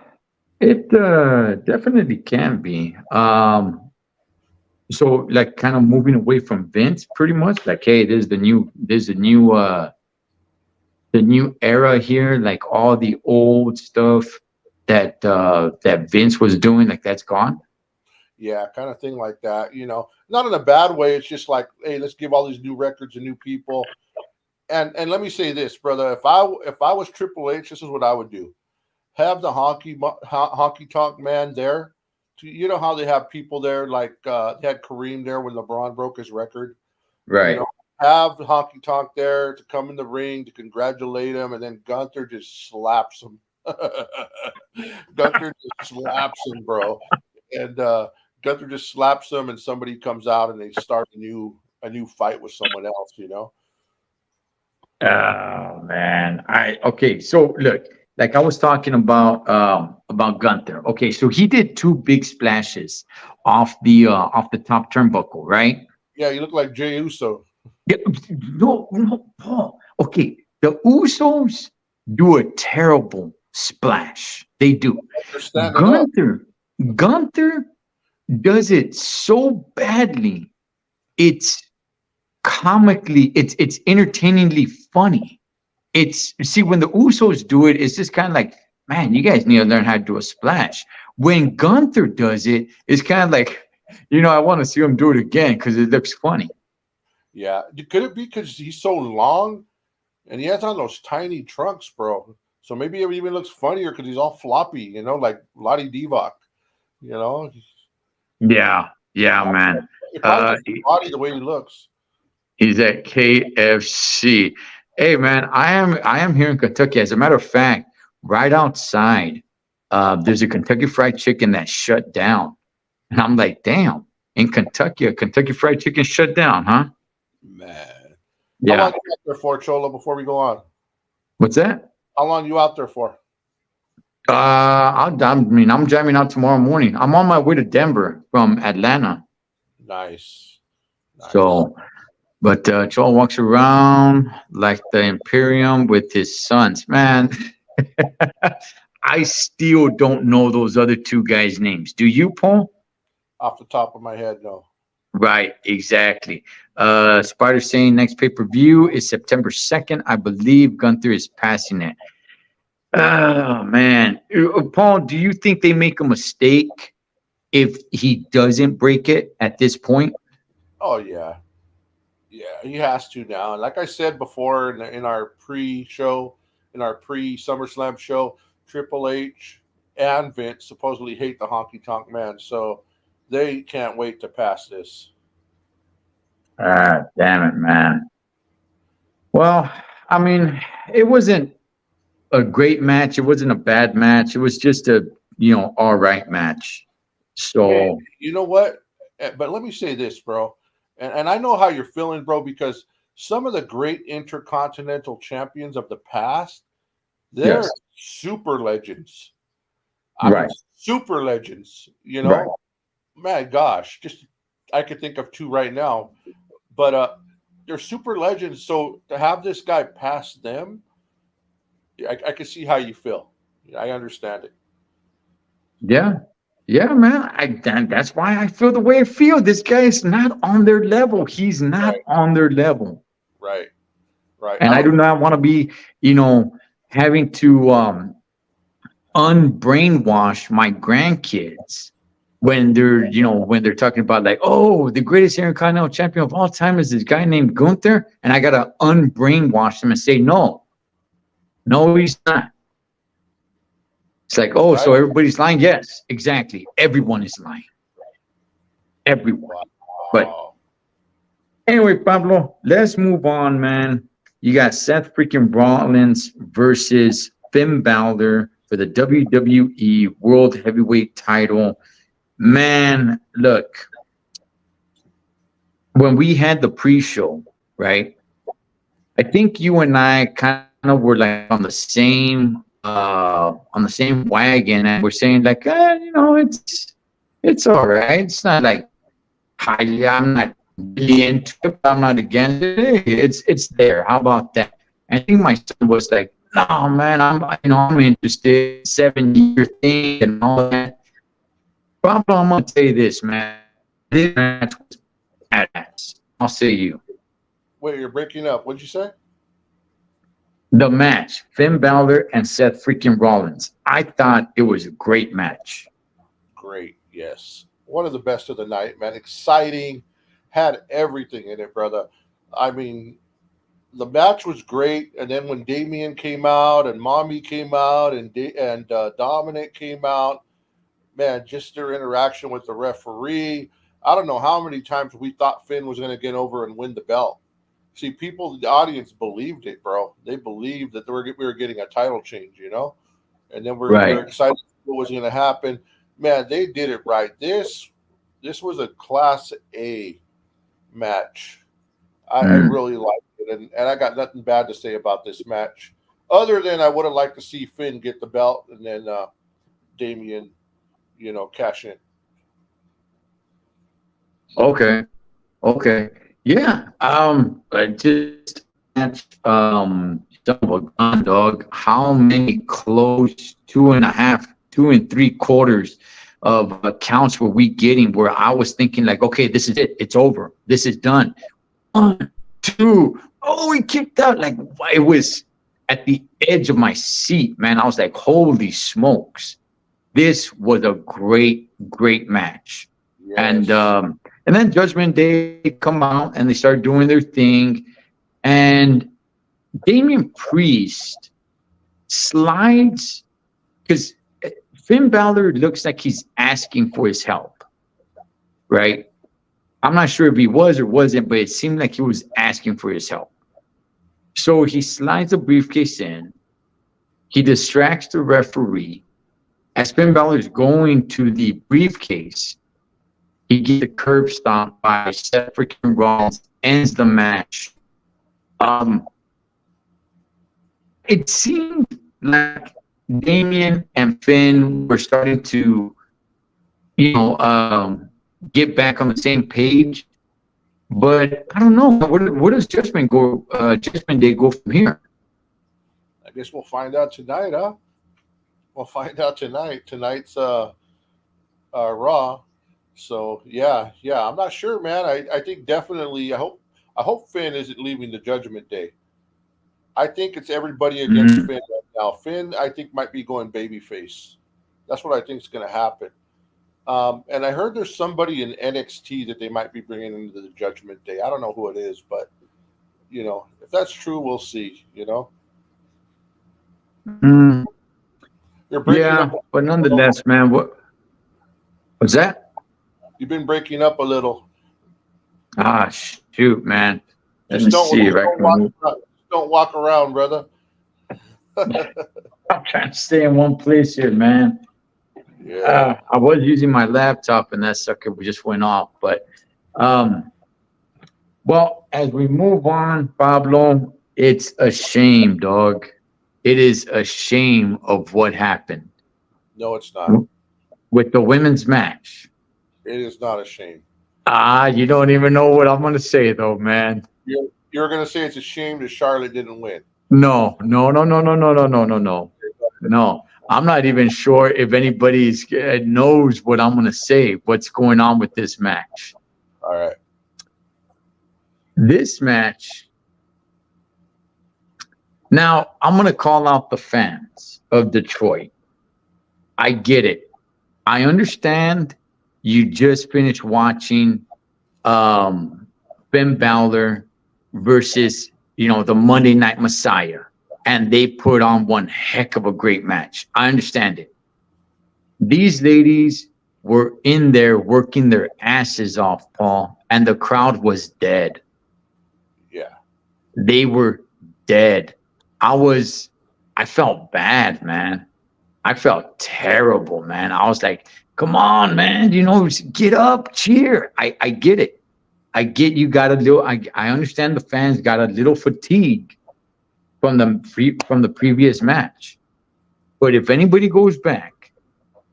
it definitely can be. So like kind of moving away from Vince, pretty much. Like, hey, there's the new era here. Like all the old stuff that Vince was doing, like that's gone. Yeah, kind of thing like that. Not in a bad way. It's just like, hey, let's give all these new records and new people. And let me say this, brother. If I was Triple H, this is what I would do. Have the honky tonk man there. You know how they have people there, like they had Kareem there when LeBron broke his record. Right. Have the honky tonk there to come in the ring to congratulate him, and then Gunther just slaps him. Gunther just slaps him, bro. And Gunther just slaps him, and somebody comes out and they start a new fight with someone else, Oh man. Okay, so look, like I was talking about Gunther. Okay, so he did two big splashes off the top turnbuckle, right? Yeah, you look like Jey Uso. Yeah, no, Paul. Okay, the Usos do a terrible splash. They do. They're standing up. Gunther does it so badly. It's comically, it's entertainingly funny. It's see when the Usos do it, it's just kind of like, man, you guys need to learn how to do a splash. When Gunther does it, it's kind of like, I want to see him do it again because it looks funny. Yeah. Could it be because he's so long and he has on those tiny trunks, bro? So maybe it even looks funnier because he's all floppy, like Lottie Divac. You know, Yeah, man. it probably just his body the way he looks. He's at KFC. Hey, man, I am here in Kentucky. As a matter of fact, right outside, there's a Kentucky Fried Chicken that shut down, and I'm like, damn, in Kentucky, a Kentucky Fried Chicken shut down, huh? Man, Yeah. How long you out there for, Cholo? Before we go on, What's that? how long you out there for? I'm driving out tomorrow morning. I'm on my way to Denver from Atlanta. Nice. So, but Joel walks around like the Imperium with his sons. Man, I still don't know those other two guys' names. Do you, Paul? Off the top of my head, no. Right, exactly. Spider saying next pay-per-view is September 2nd. I believe Gunther is passing it. Oh, man. Paul, do you think they make a mistake if he doesn't break it at this point? Oh yeah, he has to now. And like I said before in our pre-show, in our pre-SummerSlam show, Triple H and Vince supposedly hate the Honky Tonk Man, so they can't wait to pass this. Ah, damn it, man. Well, I mean, it wasn't a great match. It wasn't a bad match. It was just a, all right match. So, You know what? But let me say this, bro. And I know how you're feeling, bro, because some of the great intercontinental champions of the past, they're yes, super legends. I mean, right. super legends, Right. Man, gosh, just I could think of two right now, but they're super legends. So to have this guy pass them, I can see how you feel. I understand it. Yeah. Yeah, man. That's why I feel the way I feel. This guy is not on their level. He's not Right, on their level. right, right. And I do not want to be, having to unbrainwash my grandkids when they're talking about like, oh, the greatest intercontinental champion of all time is this guy named Gunther, and I gotta unbrainwash them and say, no, he's not. It's like, oh, so right. everybody's lying. Yes, exactly. Everyone is lying. Everyone. But Wow. anyway, Pablo, let's move on, man. You got Seth freaking Rollins versus Finn Balor for the WWE World Heavyweight title. Man, look, when we had the pre-show, right? I think you and I kind of were like on the same wagon, and we're saying like, it's all right. It's not like highly. I'm not really into it, but I'm not against it. Hey, it's there. How about that? I think my son was like, no, man, I'm interested. 7-year thing and all that. Pablo, I'm gonna tell you this, man. This match was badass. I'll say you. Wait, you're breaking up. What'd you say? The match, Finn Balor and Seth freaking Rollins. I thought it was a great match. Great. Yes. One of the best of the night, man. Exciting. Had everything in it, brother. I mean, the match was great. And then when Damien came out and Mommy came out and Dominic came out, man, just their interaction with the referee. I don't know how many times we thought Finn was going to get over and win the belt. See, people, the audience believed it, bro. They believed that we were getting a title change, and then we're excited what was going to happen. Man, they did it right. This was a Class A match. I really liked it, and I got nothing bad to say about this match, other than I would have liked to see Finn get the belt and then Damien, cash in. Okay. Okay. Yeah. I just son of a gun, dog. How many close 2.5, 2 3/4 of counts were we getting where I was thinking like, okay, this is it. It's over. This is done. 1, 2. Oh, he kicked out. Like it was at the edge of my seat, man. I was like, holy smokes. This was a great, great match. Yes. And then Judgment Day come out and they start doing their thing. And Damian Priest slides because Finn Balor looks like he's asking for his help, right? I'm not sure if he was or wasn't, but it seemed like he was asking for his help. So he slides the briefcase in. He distracts the referee. As Finn Balor is going to the briefcase, he gets a curb stomp by Seth freaking Rollins, ends the match. It seemed like Damian and Finn were starting to, get back on the same page. But I don't know. Where does Judgment Day go from here? I guess we'll find out tonight, huh? We'll find out tonight. Tonight's Raw. So yeah. I'm not sure, man. I think definitely. I hope Finn isn't leaving the Judgment Day. I think it's everybody against Finn right now. Finn, I think, might be going babyface. That's what I think is going to happen. And I heard there's somebody in NXT that they might be bringing into the Judgment Day. I don't know who it is, but if that's true, we'll see. Mm, You're breaking yeah, up. but nonetheless, man, what was that? You've been breaking up a little. Ah, shoot, man. Let Just me don't, see if just I don't can walk move. around. Don't walk around, brother. I'm trying to stay in one place here, man. Yeah. I was using my laptop and that sucker just went off. But well, as we move on, Pablo, it's a shame, dog. It is a shame of what happened No, it's not. with the women's match. It is not a shame. You don't even know what I'm gonna say though, man. You're gonna say it's a shame that Charlotte didn't win. No, no, no, no, no, no, no, no, no, no. No, I'm not even sure if anybody knows what I'm gonna say. What's going on with this match? All right. This match. Now, I'm going to call out the fans of Detroit. I get it. I understand you just finished watching Finn Balor versus, the Monday Night Messiah, and they put on one heck of a great match. I understand it. These ladies were in there working their asses off, Paul, and the crowd was dead. Yeah. They were dead. I felt bad, man. I felt terrible, man. I was like, come on, man, get up, cheer. I get it. I get you got a little, I understand the fans got a little fatigue from the previous match. But if anybody goes back,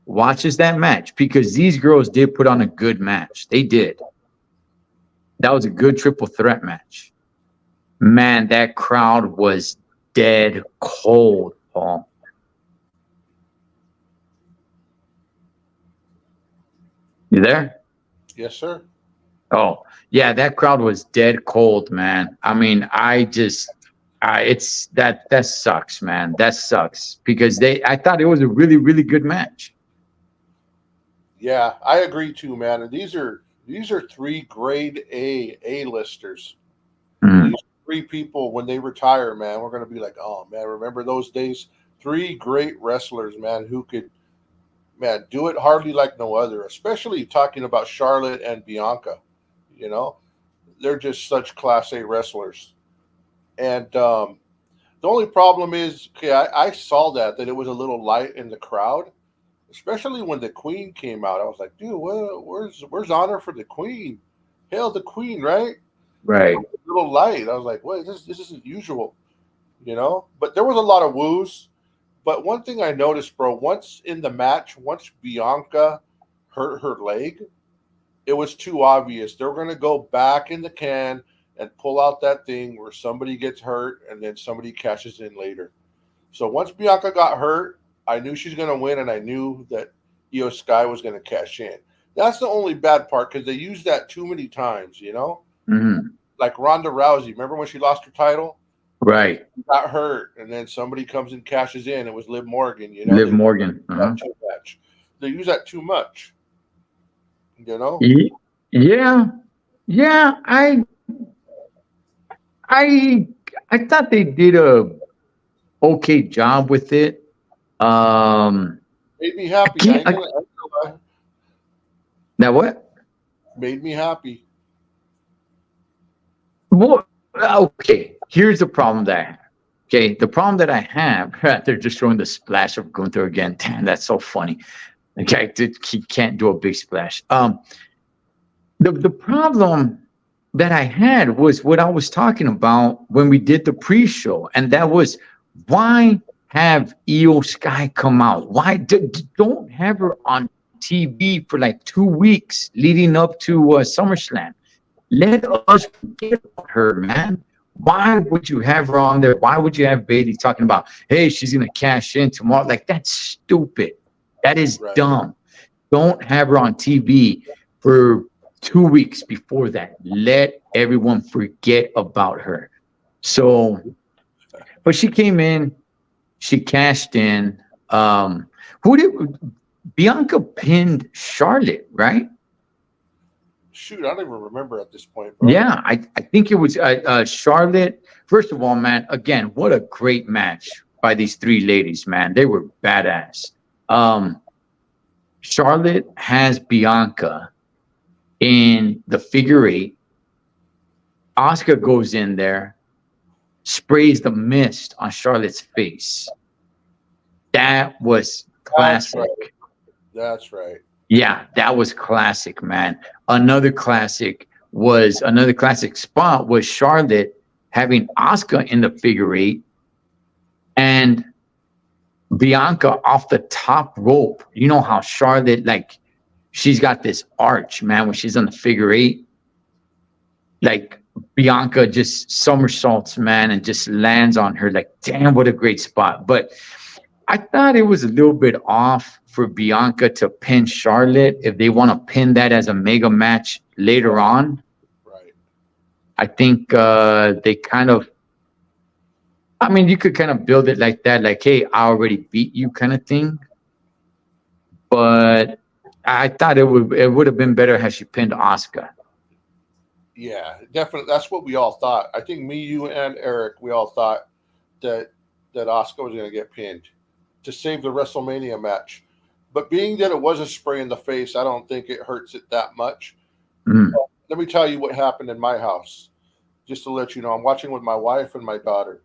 watches that match, because these girls did put on a good match. They did. That was a good triple threat match. Man, that crowd was dead cold, Paul. You there? Yes, sir. Oh, yeah, that crowd was dead cold, man. I mean, it's that sucks, man. That sucks because I thought it was a really, really good match. Yeah, I agree too, man. And these are three grade A-listers. Mm. These three people, when they retire, man, we're gonna be like, oh man, remember those days? Three great wrestlers, man, who could, man, do it hardly like no other. Especially talking about Charlotte and Bianca. They're just such class A wrestlers. And the only problem is, okay, I saw that it was a little light in the crowd, especially when the Queen came out. I was like, dude, where's honor for the Queen? Hail the Queen, right? Right. A little light. I was like, what? This isn't usual, But there was a lot of woos. But one thing I noticed, bro, once in the match, once Bianca hurt her leg, It was too obvious. They're going to go back in the can and pull out that thing where somebody gets hurt and then somebody cashes in later. So once Bianca got hurt, I knew she's going to win, and I knew that Io Sky was going to cash in. That's the only bad part because they used that too many times, you know? Mhm. Like Ronda Rousey. Remember when she lost her title? Right. She got hurt, and then somebody comes and cashes in. It was Liv Morgan, you know? Liv Morgan. That too much. They use that too much, you know? Yeah. Yeah. I I thought they did a okay job with it. Made me happy. Now what? Made me happy. Well, okay. Here's the problem that I have. Okay, the problem that I have, they're just showing the splash of Gunther again. Damn, that's so funny. Okay, he can't do a big splash. The problem that I had was what I was talking about when we did the pre-show, and that was why have Io Sky come out? Why don't have her on TV for like 2 weeks leading up to SummerSlam? Let us forget about her, man. Why would you have her on there? Why would you have Bailey talking about, hey, she's gonna cash in tomorrow? Like, that's stupid. That is dumb. Don't have her on TV for 2 weeks before that. Let everyone forget about her. So, but she came in, she cashed in. Bianca pinned Charlotte, right? Shoot, I don't even remember at this point, bro. Yeah, I think it was Charlotte. First of all, man, again, what a great match by these three ladies, man. They were badass. Charlotte has Bianca in the figure eight. Asuka goes in there, sprays the mist on Charlotte's face. That was classic. That's right. Yeah, that was classic, man. Another classic spot was Charlotte having Asuka in the figure eight and Bianca off the top rope. You know how Charlotte, like, she's got this arch, man, when she's on the figure eight. Like, Bianca just somersaults, man, and just lands on her. Like, damn, what a great spot. But I thought it was a little bit off for Bianca to pin Charlotte if they want to pin that as a mega match later on. Right. I think they kind of, I mean, you could kind of build it like that, like, hey, I already beat you kind of thing. But I thought it would have been better had she pinned Asuka. Yeah, definitely. That's what we all thought. I think me, you, and Eric, we all thought that Asuka was going to get pinned to save the WrestleMania match. But being that it was a spray in the face, I don't think it hurts it that much. Let me tell you what happened in my house. Just to let you know, I'm watching with my wife and my daughter.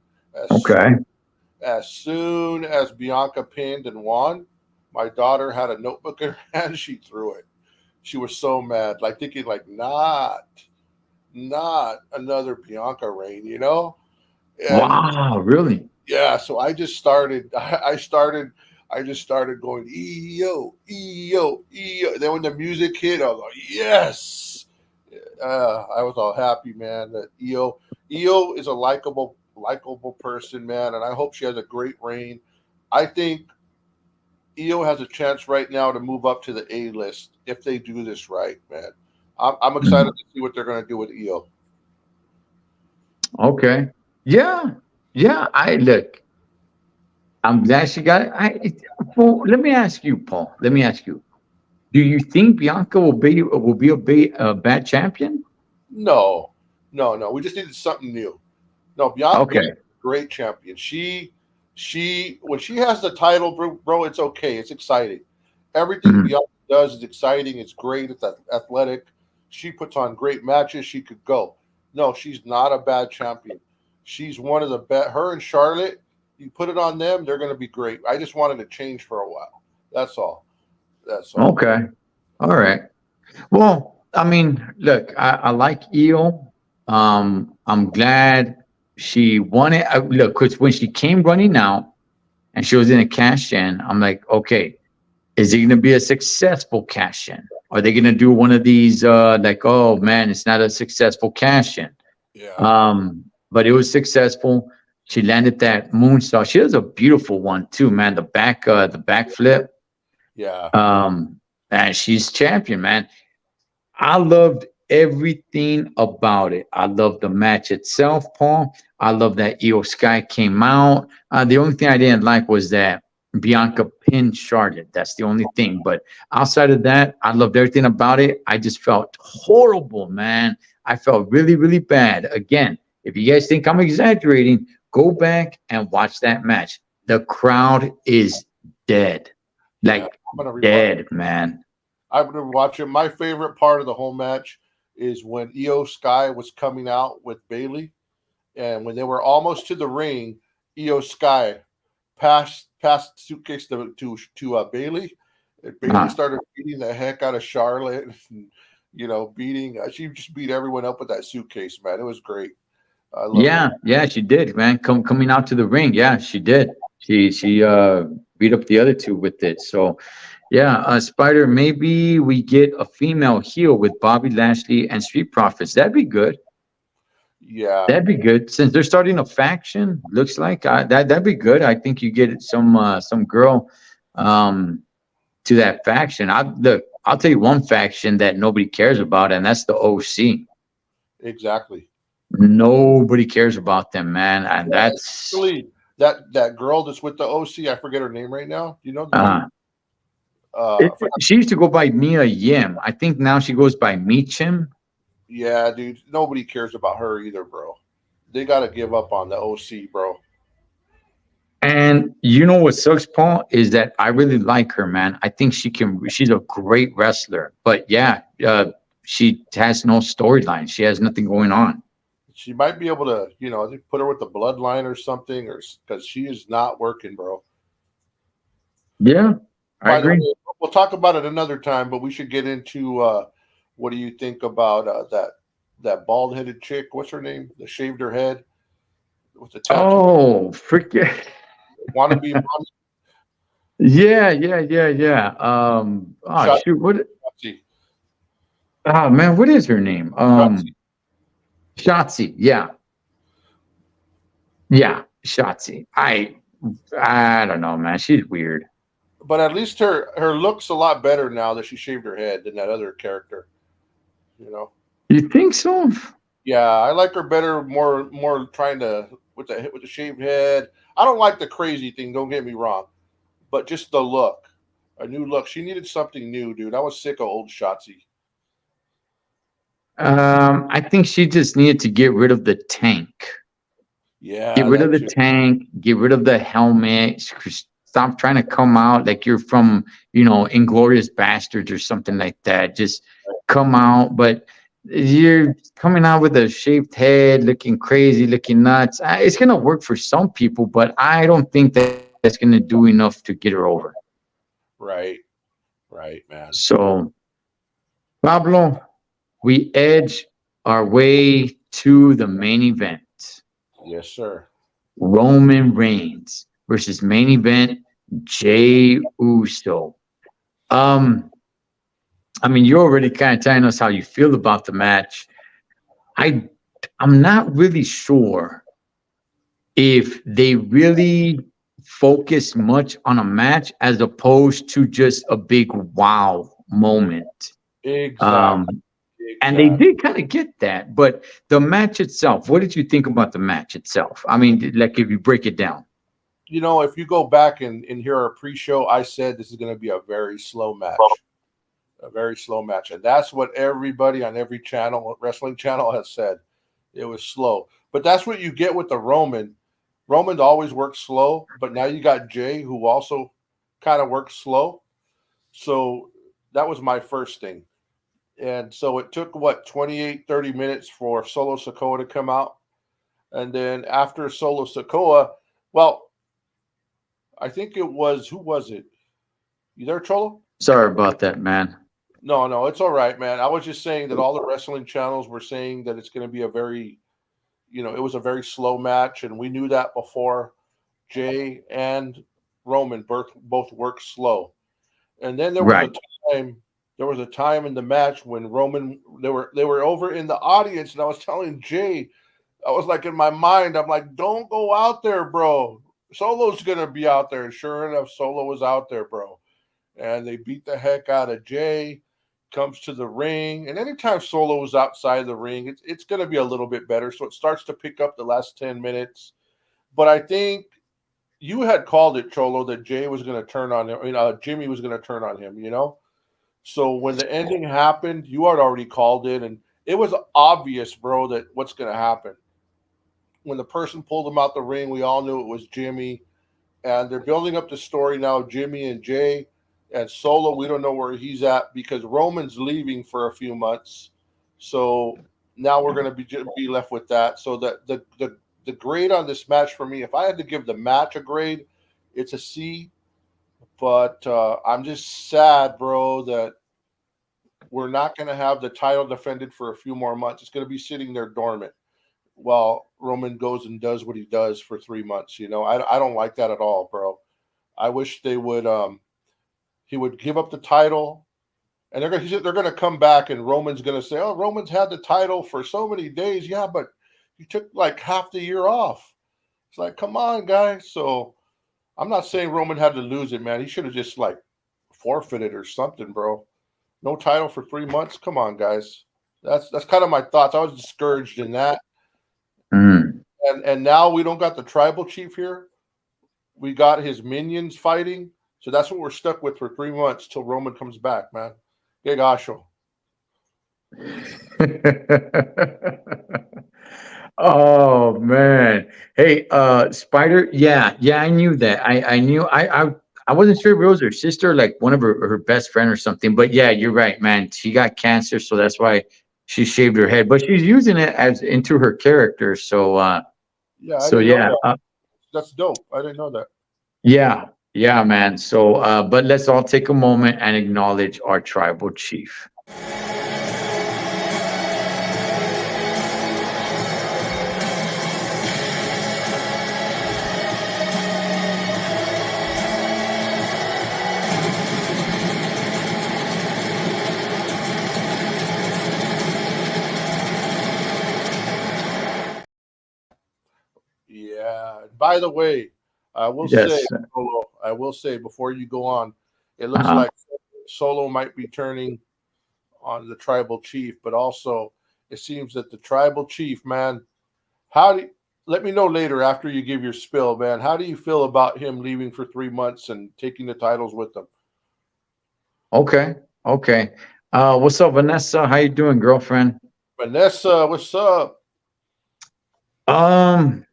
As soon as Bianca pinned and won, my daughter had a notebook in her hand. She threw it. She was so mad, like thinking, like, not another Bianca reign, you know? And wow, really? yeah, so I just started going EO. Then when the music hit, I was like, yes. I was all happy, man, that EO is a likable person, man, and I hope she has a great reign. I think EO has a chance right now to move up to the A list if they do this right, man. I'm excited to see what they're going to do with EO. Okay. Yeah. I'm glad she got it. Well, let me ask you, Paul. Do you think Bianca will be a bad champion? No. We just needed something new. No, Bianca is a great champion. She when she has the title, bro, it's okay. It's exciting. Everything Bianca does is exciting. It's great. It's athletic. She puts on great matches. She could go. No, she's not a bad champion. She's one of the best. Her and Charlotte, you put it on them, they're going to be great. I just wanted to change for a while. That's all. Okay. All right. Well, I mean, look, I like Io. I'm glad she won it. Look, because when she came running out and she was in a cash in, I'm like, okay, is it going to be a successful cash in? Are they gonna do one of these like, oh man, it's not a successful cash in? Yeah. But it was successful. She landed that moonsault. She has a beautiful one too, man. The backflip. Yeah. And she's champion, man. I loved everything about it. I loved the match itself, Paul. I love that Io Sky came out. The only thing I didn't like was that Bianca pinned Charlotte. That's the only thing. But outside of that, I loved everything about it. I just felt horrible, man. I felt really, really bad. Again, if you guys think I'm exaggerating, go back and watch that match. The crowd is dead. Yeah. Like I'm gonna rewatch. dead, man. I'm gonna watch it. My favorite part of the whole match is when Io Sky was coming out with Bailey, and when they were almost to the ring, Io Sky passed the suitcase to Bailey. And Bailey started beating the heck out of Charlotte, and, beating. She just beat everyone up with that suitcase, man. It was great. I love it. Yeah, she did, man. Coming out to the ring, yeah, she did. She beat up the other two with it. So yeah, Spider, maybe we get a female heel with Bobby Lashley and Street Profits. That'd be good. Yeah, That'd be good. Since they're starting a faction, looks like that'd be good. I think you get some girl to that faction. I'll tell you one faction that nobody cares about, and that's the OC. exactly. Nobody cares about them, man. And that's Actually, that girl that's with the OC, I forget her name right now. Do you know the name? she used to go by Mia Yim. I think now she goes by Meechim. Yeah, dude. Nobody cares about her either, bro. They got to give up on the OC, bro. And you know what sucks, Paul, is that I really like her, man. I think she's a great wrestler. But yeah, she has no storyline. She has nothing going on. She might be able to, I think put her with the bloodline or something, or because she is not working, bro. Yeah, I By the agree. way, we'll talk about it another time, but we should get into what do you think about that bald headed chick? What's her name? That shaved her head with the tattoo. Oh, freaking. Wannabe mommy. Yeah. Shot- Shoot, what? Shotzi. Oh man, what is her name? Shotzi. Shotzi. Yeah, Shotzi. I don't know, man. She's weird. But at least her looks a lot better now that she shaved her head than that other character. You think so? Yeah, I like her better. More trying to with the shaved head. I don't like the crazy thing. Don't get me wrong, but just the look, a new look. She needed something new, dude. I was sick of old Shotzi. I think she just needed to get rid of the tank. Yeah, Get rid of the too. tank. Get rid of the helmet. Stop trying to come out like you're from, Inglorious Bastards or something like that. Just come out. But you're coming out with a shaved head, looking crazy, looking nuts. It's going to work for some people, but I don't think that's going to do enough to get her over. Right, man. So, Pablo, we edge our way to the main event. Yes, sir. Roman Reigns versus main event Jey Uso. You're already kind of telling us how you feel about the match. I'm not really sure if they really focus much on a match as opposed to just a big wow moment. Exactly. And they did kind of get that, but the match itself, what did you think about the match itself? Like if you break it down. If you go back and hear our pre-show, I said this is going to be a very slow match. A very slow match. And that's what everybody on every channel, wrestling channel, has said. It was slow. But that's what you get with the Roman. Roman always works slow, but now you got Jey, who also kind of works slow. So that was my first thing. And so it took, 28, 30 minutes for Solo Sikoa to come out. And then after Solo Sikoa, I think it was, who was it? You there, Cholo? Sorry about that, man. No, it's all right, man. I was just saying that all the wrestling channels were saying that it's going to be a very, it was a very slow match. And we knew that before. Jey and Roman both worked slow. And then there was a time there was a time in the match when Roman they were over in the audience, and I was telling Jay, I was like in my mind, I'm like, don't go out there, bro. Solo's gonna be out there. And sure enough, Solo was out there, bro. And they beat the heck out of Jay. Comes to the ring, and anytime Solo is outside the ring, it's going to be a little bit better. So it starts to pick up the last 10 minutes. But I think you had called it, Cholo, that Jay was going to turn on him. Jimmy was going to turn on him, you know? So when the ending happened, you had already called it, and it was obvious, bro, that what's going to happen. When the person pulled him out the ring, we all knew it was Jimmy. And they're building up the story now of Jimmy and Jay. And Solo, we don't know where he's at because Roman's leaving for a few months. So now we're going to be left with that. So the grade on this match for me, if I had to give the match a grade, it's a C. But I'm just sad, bro, that we're not going to have the title defended for a few more months. It's going to be sitting there dormant while Roman goes and does what he does for 3 months. You know, I don't like that at all, bro. I wish they would he would give up the title, and they're going to come back, and Roman's going to say, "Oh, Roman's had the title for so many days." Yeah, but he took like half the year off. It's like, come on, guys. So I'm not saying Roman had to lose it, man. He should have just like forfeited or something, bro. No title for 3 months. Come on, guys. That's kind of my thoughts. I was discouraged in that. Mm. And now we don't got the tribal chief here. We got his minions fighting. So that's what we're stuck with for 3 months till Roman comes back, man. Que gacho. Oh man. Hey, Spider. Yeah, I knew that. I knew I wasn't sure if it was her sister, like one of her best friend or something. But yeah, you're right, man. She got cancer, so that's why she shaved her head. But she's using it as into her character. So Yeah, I so didn't know yeah. that. That's dope. I didn't know that. Yeah, man. So but let's all take a moment and acknowledge our tribal chief. Yeah. By the way, I will Yes. say, Solo, I will say before you go on, it looks Uh-huh. like Solo might be turning on the tribal chief, but also it seems that the tribal chief, man, let me know later after you give your spill, man. How do you feel about him leaving for 3 months and taking the titles with him? Okay. Okay. What's up, Vanessa? How you doing, girlfriend? Vanessa, what's up? Um,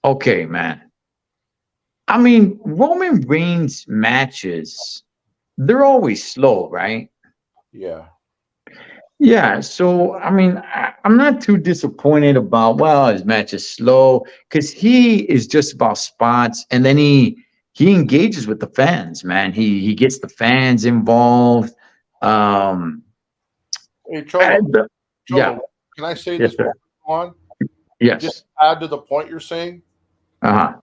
okay, man. I mean, Roman Reigns matches, they're always slow, right? Yeah. Yeah, so I mean, I'm not too disappointed about, well, his match is slow because he is just about spots, and then he engages with the fans, man. He gets the fans involved. Um, Hey, Cholo, and, yeah, Cholo, can I say yes, this sir. before you go on? Just Yes. add to the point you're saying. Uh-huh.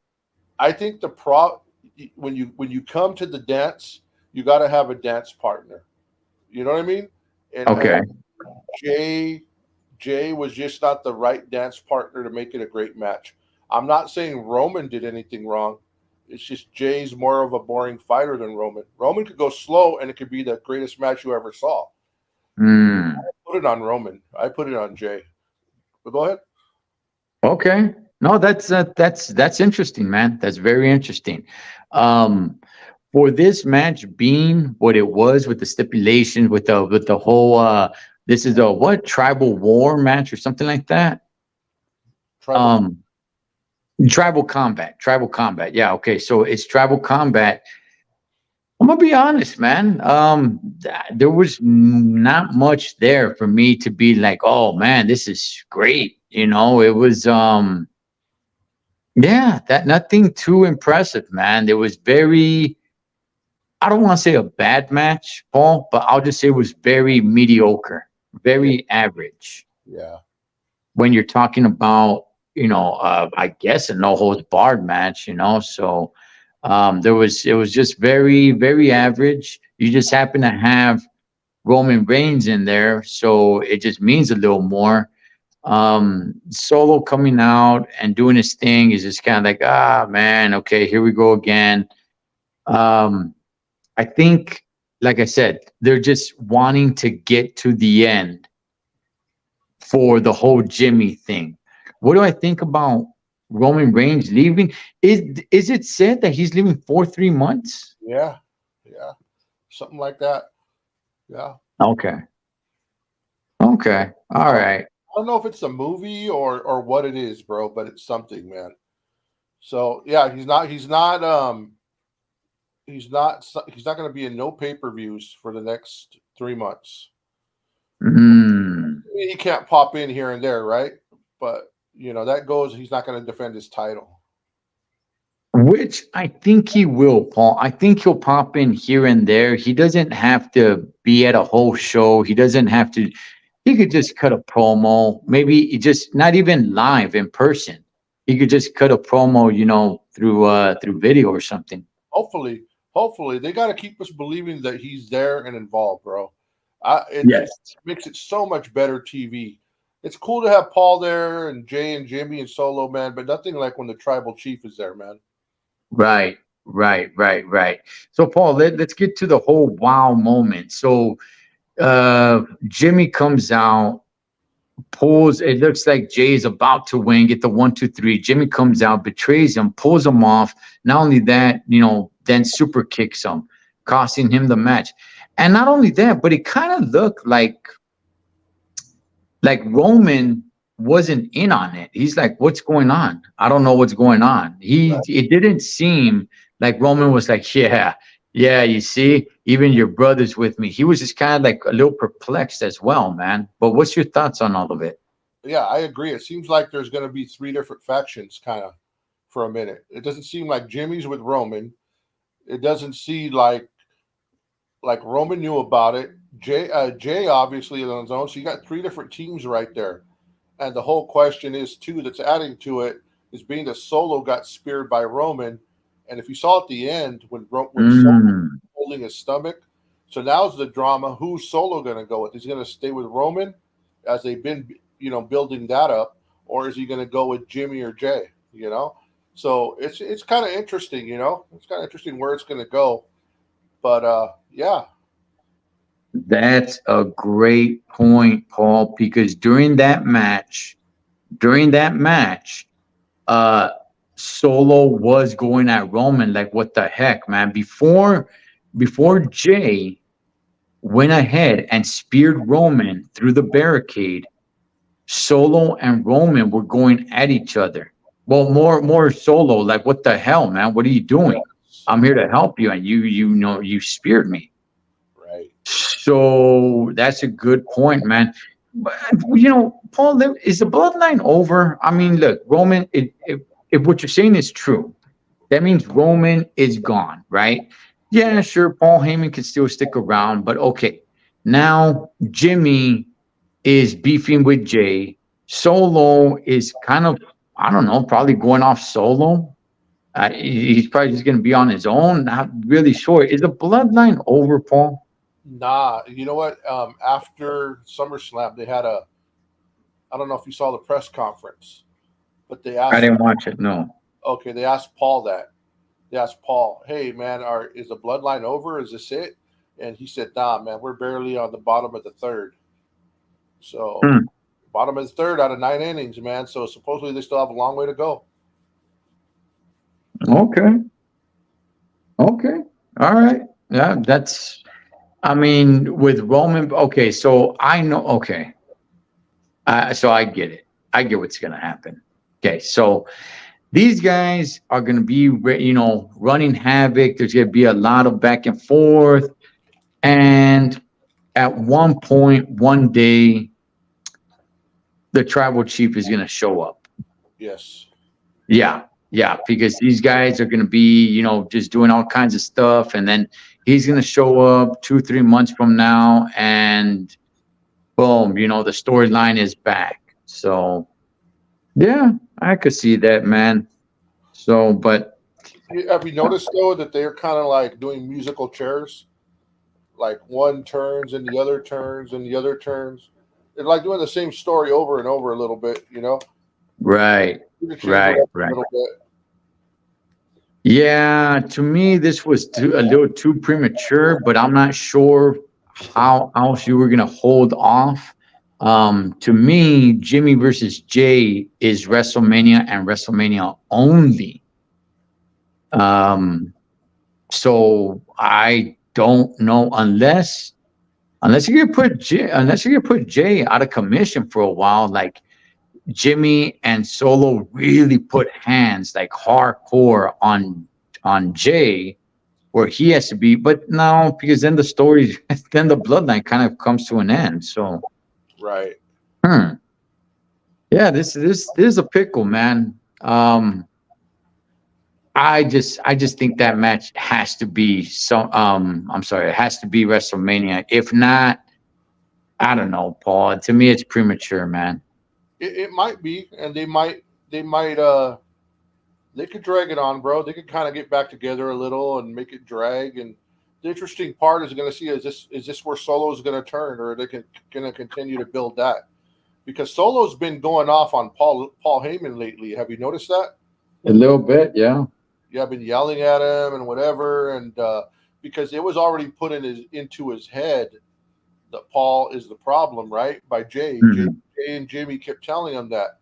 I think when you come to the dance, you got to have a dance partner. You know what I mean? And Okay. Jay was just not the right dance partner to make it a great match. I'm not saying Roman did anything wrong. It's just Jay's more of a boring fighter than Roman. Roman could go slow and it could be the greatest match you ever saw. Hmm. Put it on Roman. I put it on Jay. But go ahead. Okay. No, that's interesting, man. That's very interesting. Um, for this match being what it was with the stipulations, with the whole this is a what tribal war match or something like that. Tribal. Um, tribal combat. Yeah. Okay. So it's tribal combat. I'm gonna be honest, man. There was not much there for me to be like, oh man, this is great. You know, it was yeah, that nothing too impressive, man. There was very, I don't want to say a bad match, Paul, but I'll just say it was very mediocre, Yeah. very average. Yeah. When you're talking about, I guess a no holds barred match, so it was just very, very average. You just happen to have Roman Reigns in there, so it just means a little more. Solo coming out and doing his thing is just kind of like, ah, man, okay, here we go again. I think, like I said, they're just wanting to get to the end for the whole Jimmy thing. What do I think about Roman Reigns leaving? Is it said that he's leaving for 3 months? Yeah, something like that. Yeah. Okay. Okay. All right. I don't know if it's a movie or what it is, bro, but it's something, man. So yeah, he's not going to be in no pay-per-views for the next 3 months. Mm. He can't pop in here and there, right? But that goes. He's not going to defend his title. Which I think he will, Paul. I think he'll pop in here and there. He doesn't have to be at a whole show. He doesn't have to. He could just cut a promo. Maybe he just not even live in person. He could just cut a promo, through video or something. Hopefully, they got to keep us believing that he's there and involved, bro. Yes. It makes it so much better TV. It's cool to have Paul there and Jay and Jimmy and Solo, man, but nothing like when the tribal chief is there, man. Right. So, Paul, let's get to the whole wow moment. So, Jimmy comes out, pulls. It looks like Jay is about to win, get the 1, 2, 3. Jimmy comes out, betrays him, pulls him off. Not only that, then super kicks him, costing him the match. And not only that, but it kind of looked like Roman wasn't in on it. He's like, what's going on? I don't know what's going on. It didn't seem like Roman was like, yeah, you see, even your brother's with me. He was just kind of like a little perplexed as well, man. But what's your thoughts on all of it? Yeah, I agree. It seems like there's going to be 3 different factions kind of for a minute. It doesn't seem like Jimmy's with Roman. It doesn't seem like Roman knew about it. Jay obviously is on his own. So you got 3 different teams right there. And the whole question is, too, that's adding to it is being that Solo got speared by Roman. And if you saw at the end when Solo was holding his stomach, so now's the drama. Who's Solo going to go with? Is he going to stay with Roman as they've been, building that up? Or is he going to go with Jimmy or Jay, So it's kind of interesting, It's kind of interesting where it's going to go. But, yeah. That's a great point, Paul, because during that match, Solo was going at Roman like, what the heck, man? Before Jay went ahead and speared Roman through the barricade, Solo and Roman were going at each other. Well, more Solo, like, what the hell, man? What are you doing? I'm here to help you, and you speared me. Right. So that's a good point, man. But, Paul, is the bloodline over? I mean, look, Roman, if what you're saying is true, that means Roman is gone, right? Yeah, sure, Paul Heyman can still stick around, but okay. Now Jimmy is beefing with Jay. Solo is kind of, I don't know, probably going off solo. He's probably just going to be on his own. Not really sure. Is the bloodline over, Paul? Nah, you know what? After SummerSlam, they had I don't know if you saw the press conference, but they asked. I didn't watch it. No. Okay, they asked Paul that. They asked Paul, "Hey, man, is the bloodline over? Is this it?" And he said, "Nah, man, we're barely on the bottom of the 3rd. So, bottom of the 3rd out of 9 innings, man. So supposedly they still have a long way to go." Okay. All right. Yeah, that's. I mean, with Roman, okay, so I know, okay. So I get it. I get what's going to happen. Okay, so these guys are going to be, running havoc. There's going to be a lot of back and forth. And at one point, one day, the tribal chief is going to show up. Yes. Yeah, because these guys are going to be, just doing all kinds of stuff. And then he's going to show up 2-3 months from now and boom, the storyline is back. So, yeah, I could see that, man. So, but. Have you noticed, though, that they're kind of like doing musical chairs? like one turns and the other turns and the other turns. It's like doing the same story over and over a little bit, you know. Right, You can change it right, up a right. little bit. Yeah, to me, this was a little too premature, but I'm not sure how else you were going to hold off. To me, Jimmy versus Jay is WrestleMania and WrestleMania only. Um, so I don't know unless you get put Jay out of commission for a while, like Jimmy and Solo really put hands like hardcore on Jay, where he has to be. But no, because then the story, then the bloodline kind of comes to an end. So, Right. hmm, yeah, this is a pickle, man. I just think that match has to be some. I'm sorry, it has to be WrestleMania. If not, I don't know, Paul. To me, it's premature, man. It might be, and they might they could drag it on, bro. They could kind of get back together a little and make it drag. And the interesting part is going to see is this where Solo is going to turn, or are they going to continue to build that? Because Solo's been going off on Paul Heyman lately. Have you noticed that? A little bit, yeah. Yeah, I've been yelling at him and whatever, and because it was already put into his head that Paul is the problem, right? By Jay. Mhm. Jay and Jimmy kept telling him that.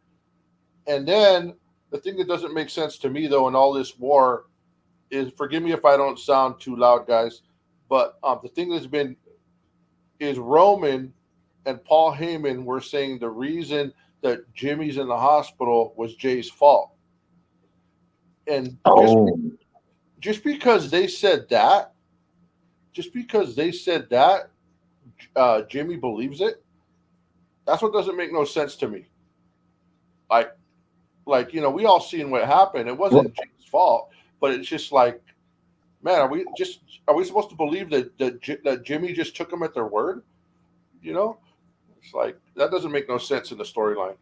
And then the thing that doesn't make sense to me, though, in all this war is, forgive me if I don't sound too loud, guys, but the thing that's been is Roman and Paul Heyman were saying the reason that Jimmy's in the hospital was Jay's fault. And Oh, just because they said that, just because they said that, Jimmy believes it. That's what doesn't make no sense to me. Like, we all seen what happened. It well, wasn't Jim's fault, but it's just like, man, are we supposed to believe that Jimmy just took them at their word? You know, it's like that doesn't make no sense in the storyline.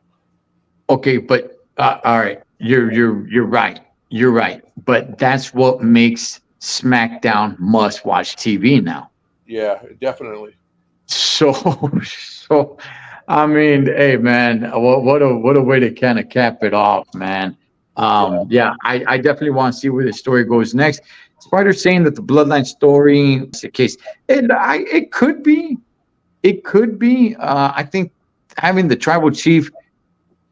okay, but all right, you're right. You're right. But that's what makes SmackDown must watch TV now. Yeah, definitely. So so I mean, hey man, what a way to kind of cap it off, man. Yeah, Yeah, I definitely want to see where the story goes next. Spider saying that the bloodline story is the case. It could be. It could be. I think having the tribal chief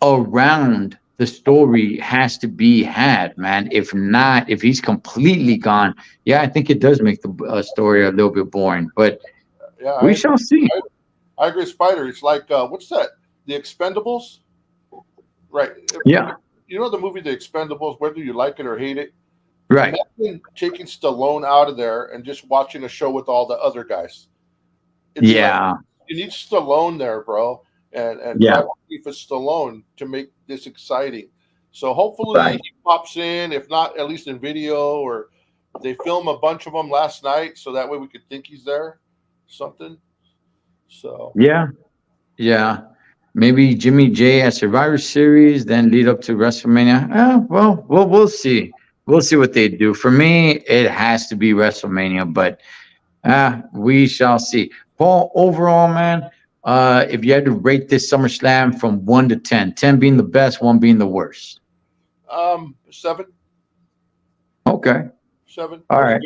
around the story has to be had, man. If not, if he's completely gone, yeah, I think it does make the story a little bit boring. But yeah, I we agree. shall see. I agree, Spider. It's like what's that? The Expendables, right? Yeah, You know the movie The Expendables. Whether you like it or hate it, right. imagine taking Stallone out of there and just watching a show with all the other guys. It'd be like Yeah, you need Stallone there, bro, and yeah, Tribal Chief is Stallone to make this exciting. So hopefully right. he pops in, if not at least in video, or they film a bunch of them last night, so that way we could think he's there, something. So Yeah, yeah. Maybe Jimmy J at Survivor Series, then lead up to WrestleMania. Well, we'll see. We'll see what they do. For me, it has to be WrestleMania, but we shall see. Paul, overall, man, if you had to rate this SummerSlam from 1 to 10, 10 being the best, one being the worst. seven, Okay. seven, All right.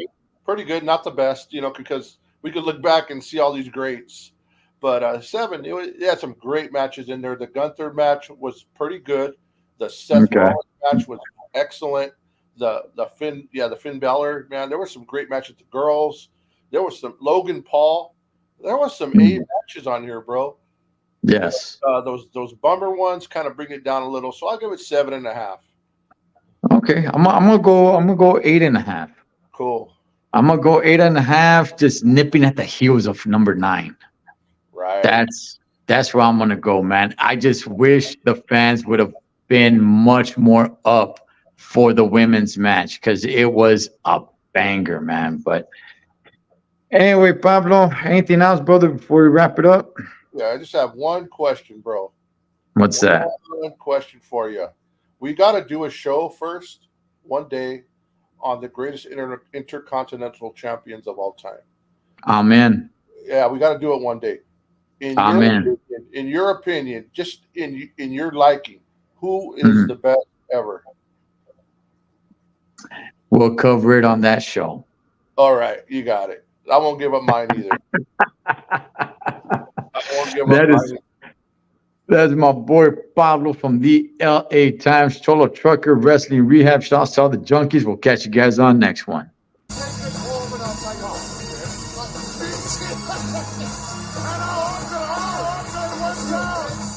pretty good, not the best, because we could look back and see all these greats. But seven, it had some great matches in there. The Gunther match was pretty good. The Seth Okay. Rollins match was excellent. The Finn Balor, man, there were some great matches. The girls, there was some Logan Paul. There was some A Mhm. matches on here, bro. Yes. Those bummer ones kind of bring it down a little. So I'll give it 7.5. Okay. I'm gonna go 8.5. Cool. I'm gonna go 8.5, just nipping at the heels of number 9. Right. That's where I'm gonna go, man. I just wish the fans would have been much more up for the women's match because it was a banger, man. But anyway, Pablo, anything else, brother, before we wrap it up? Yeah, I just have one question, bro. What's that? One question for you. We got to do a show first, one day, on the greatest intercontinental champions of all time. Amen. Yeah, we got to do it one day. Amen. In your opinion, just in your liking, who is Mhm. the best ever? We'll cover it on that show. All right, you got it. I won't give up mine either. I won't give up That is mine. That's my boy Pablo from the LA Times, Cholo Trucker Wrestling Rehab. Shouts to all the junkies. We'll catch you guys on next one. And I hope that all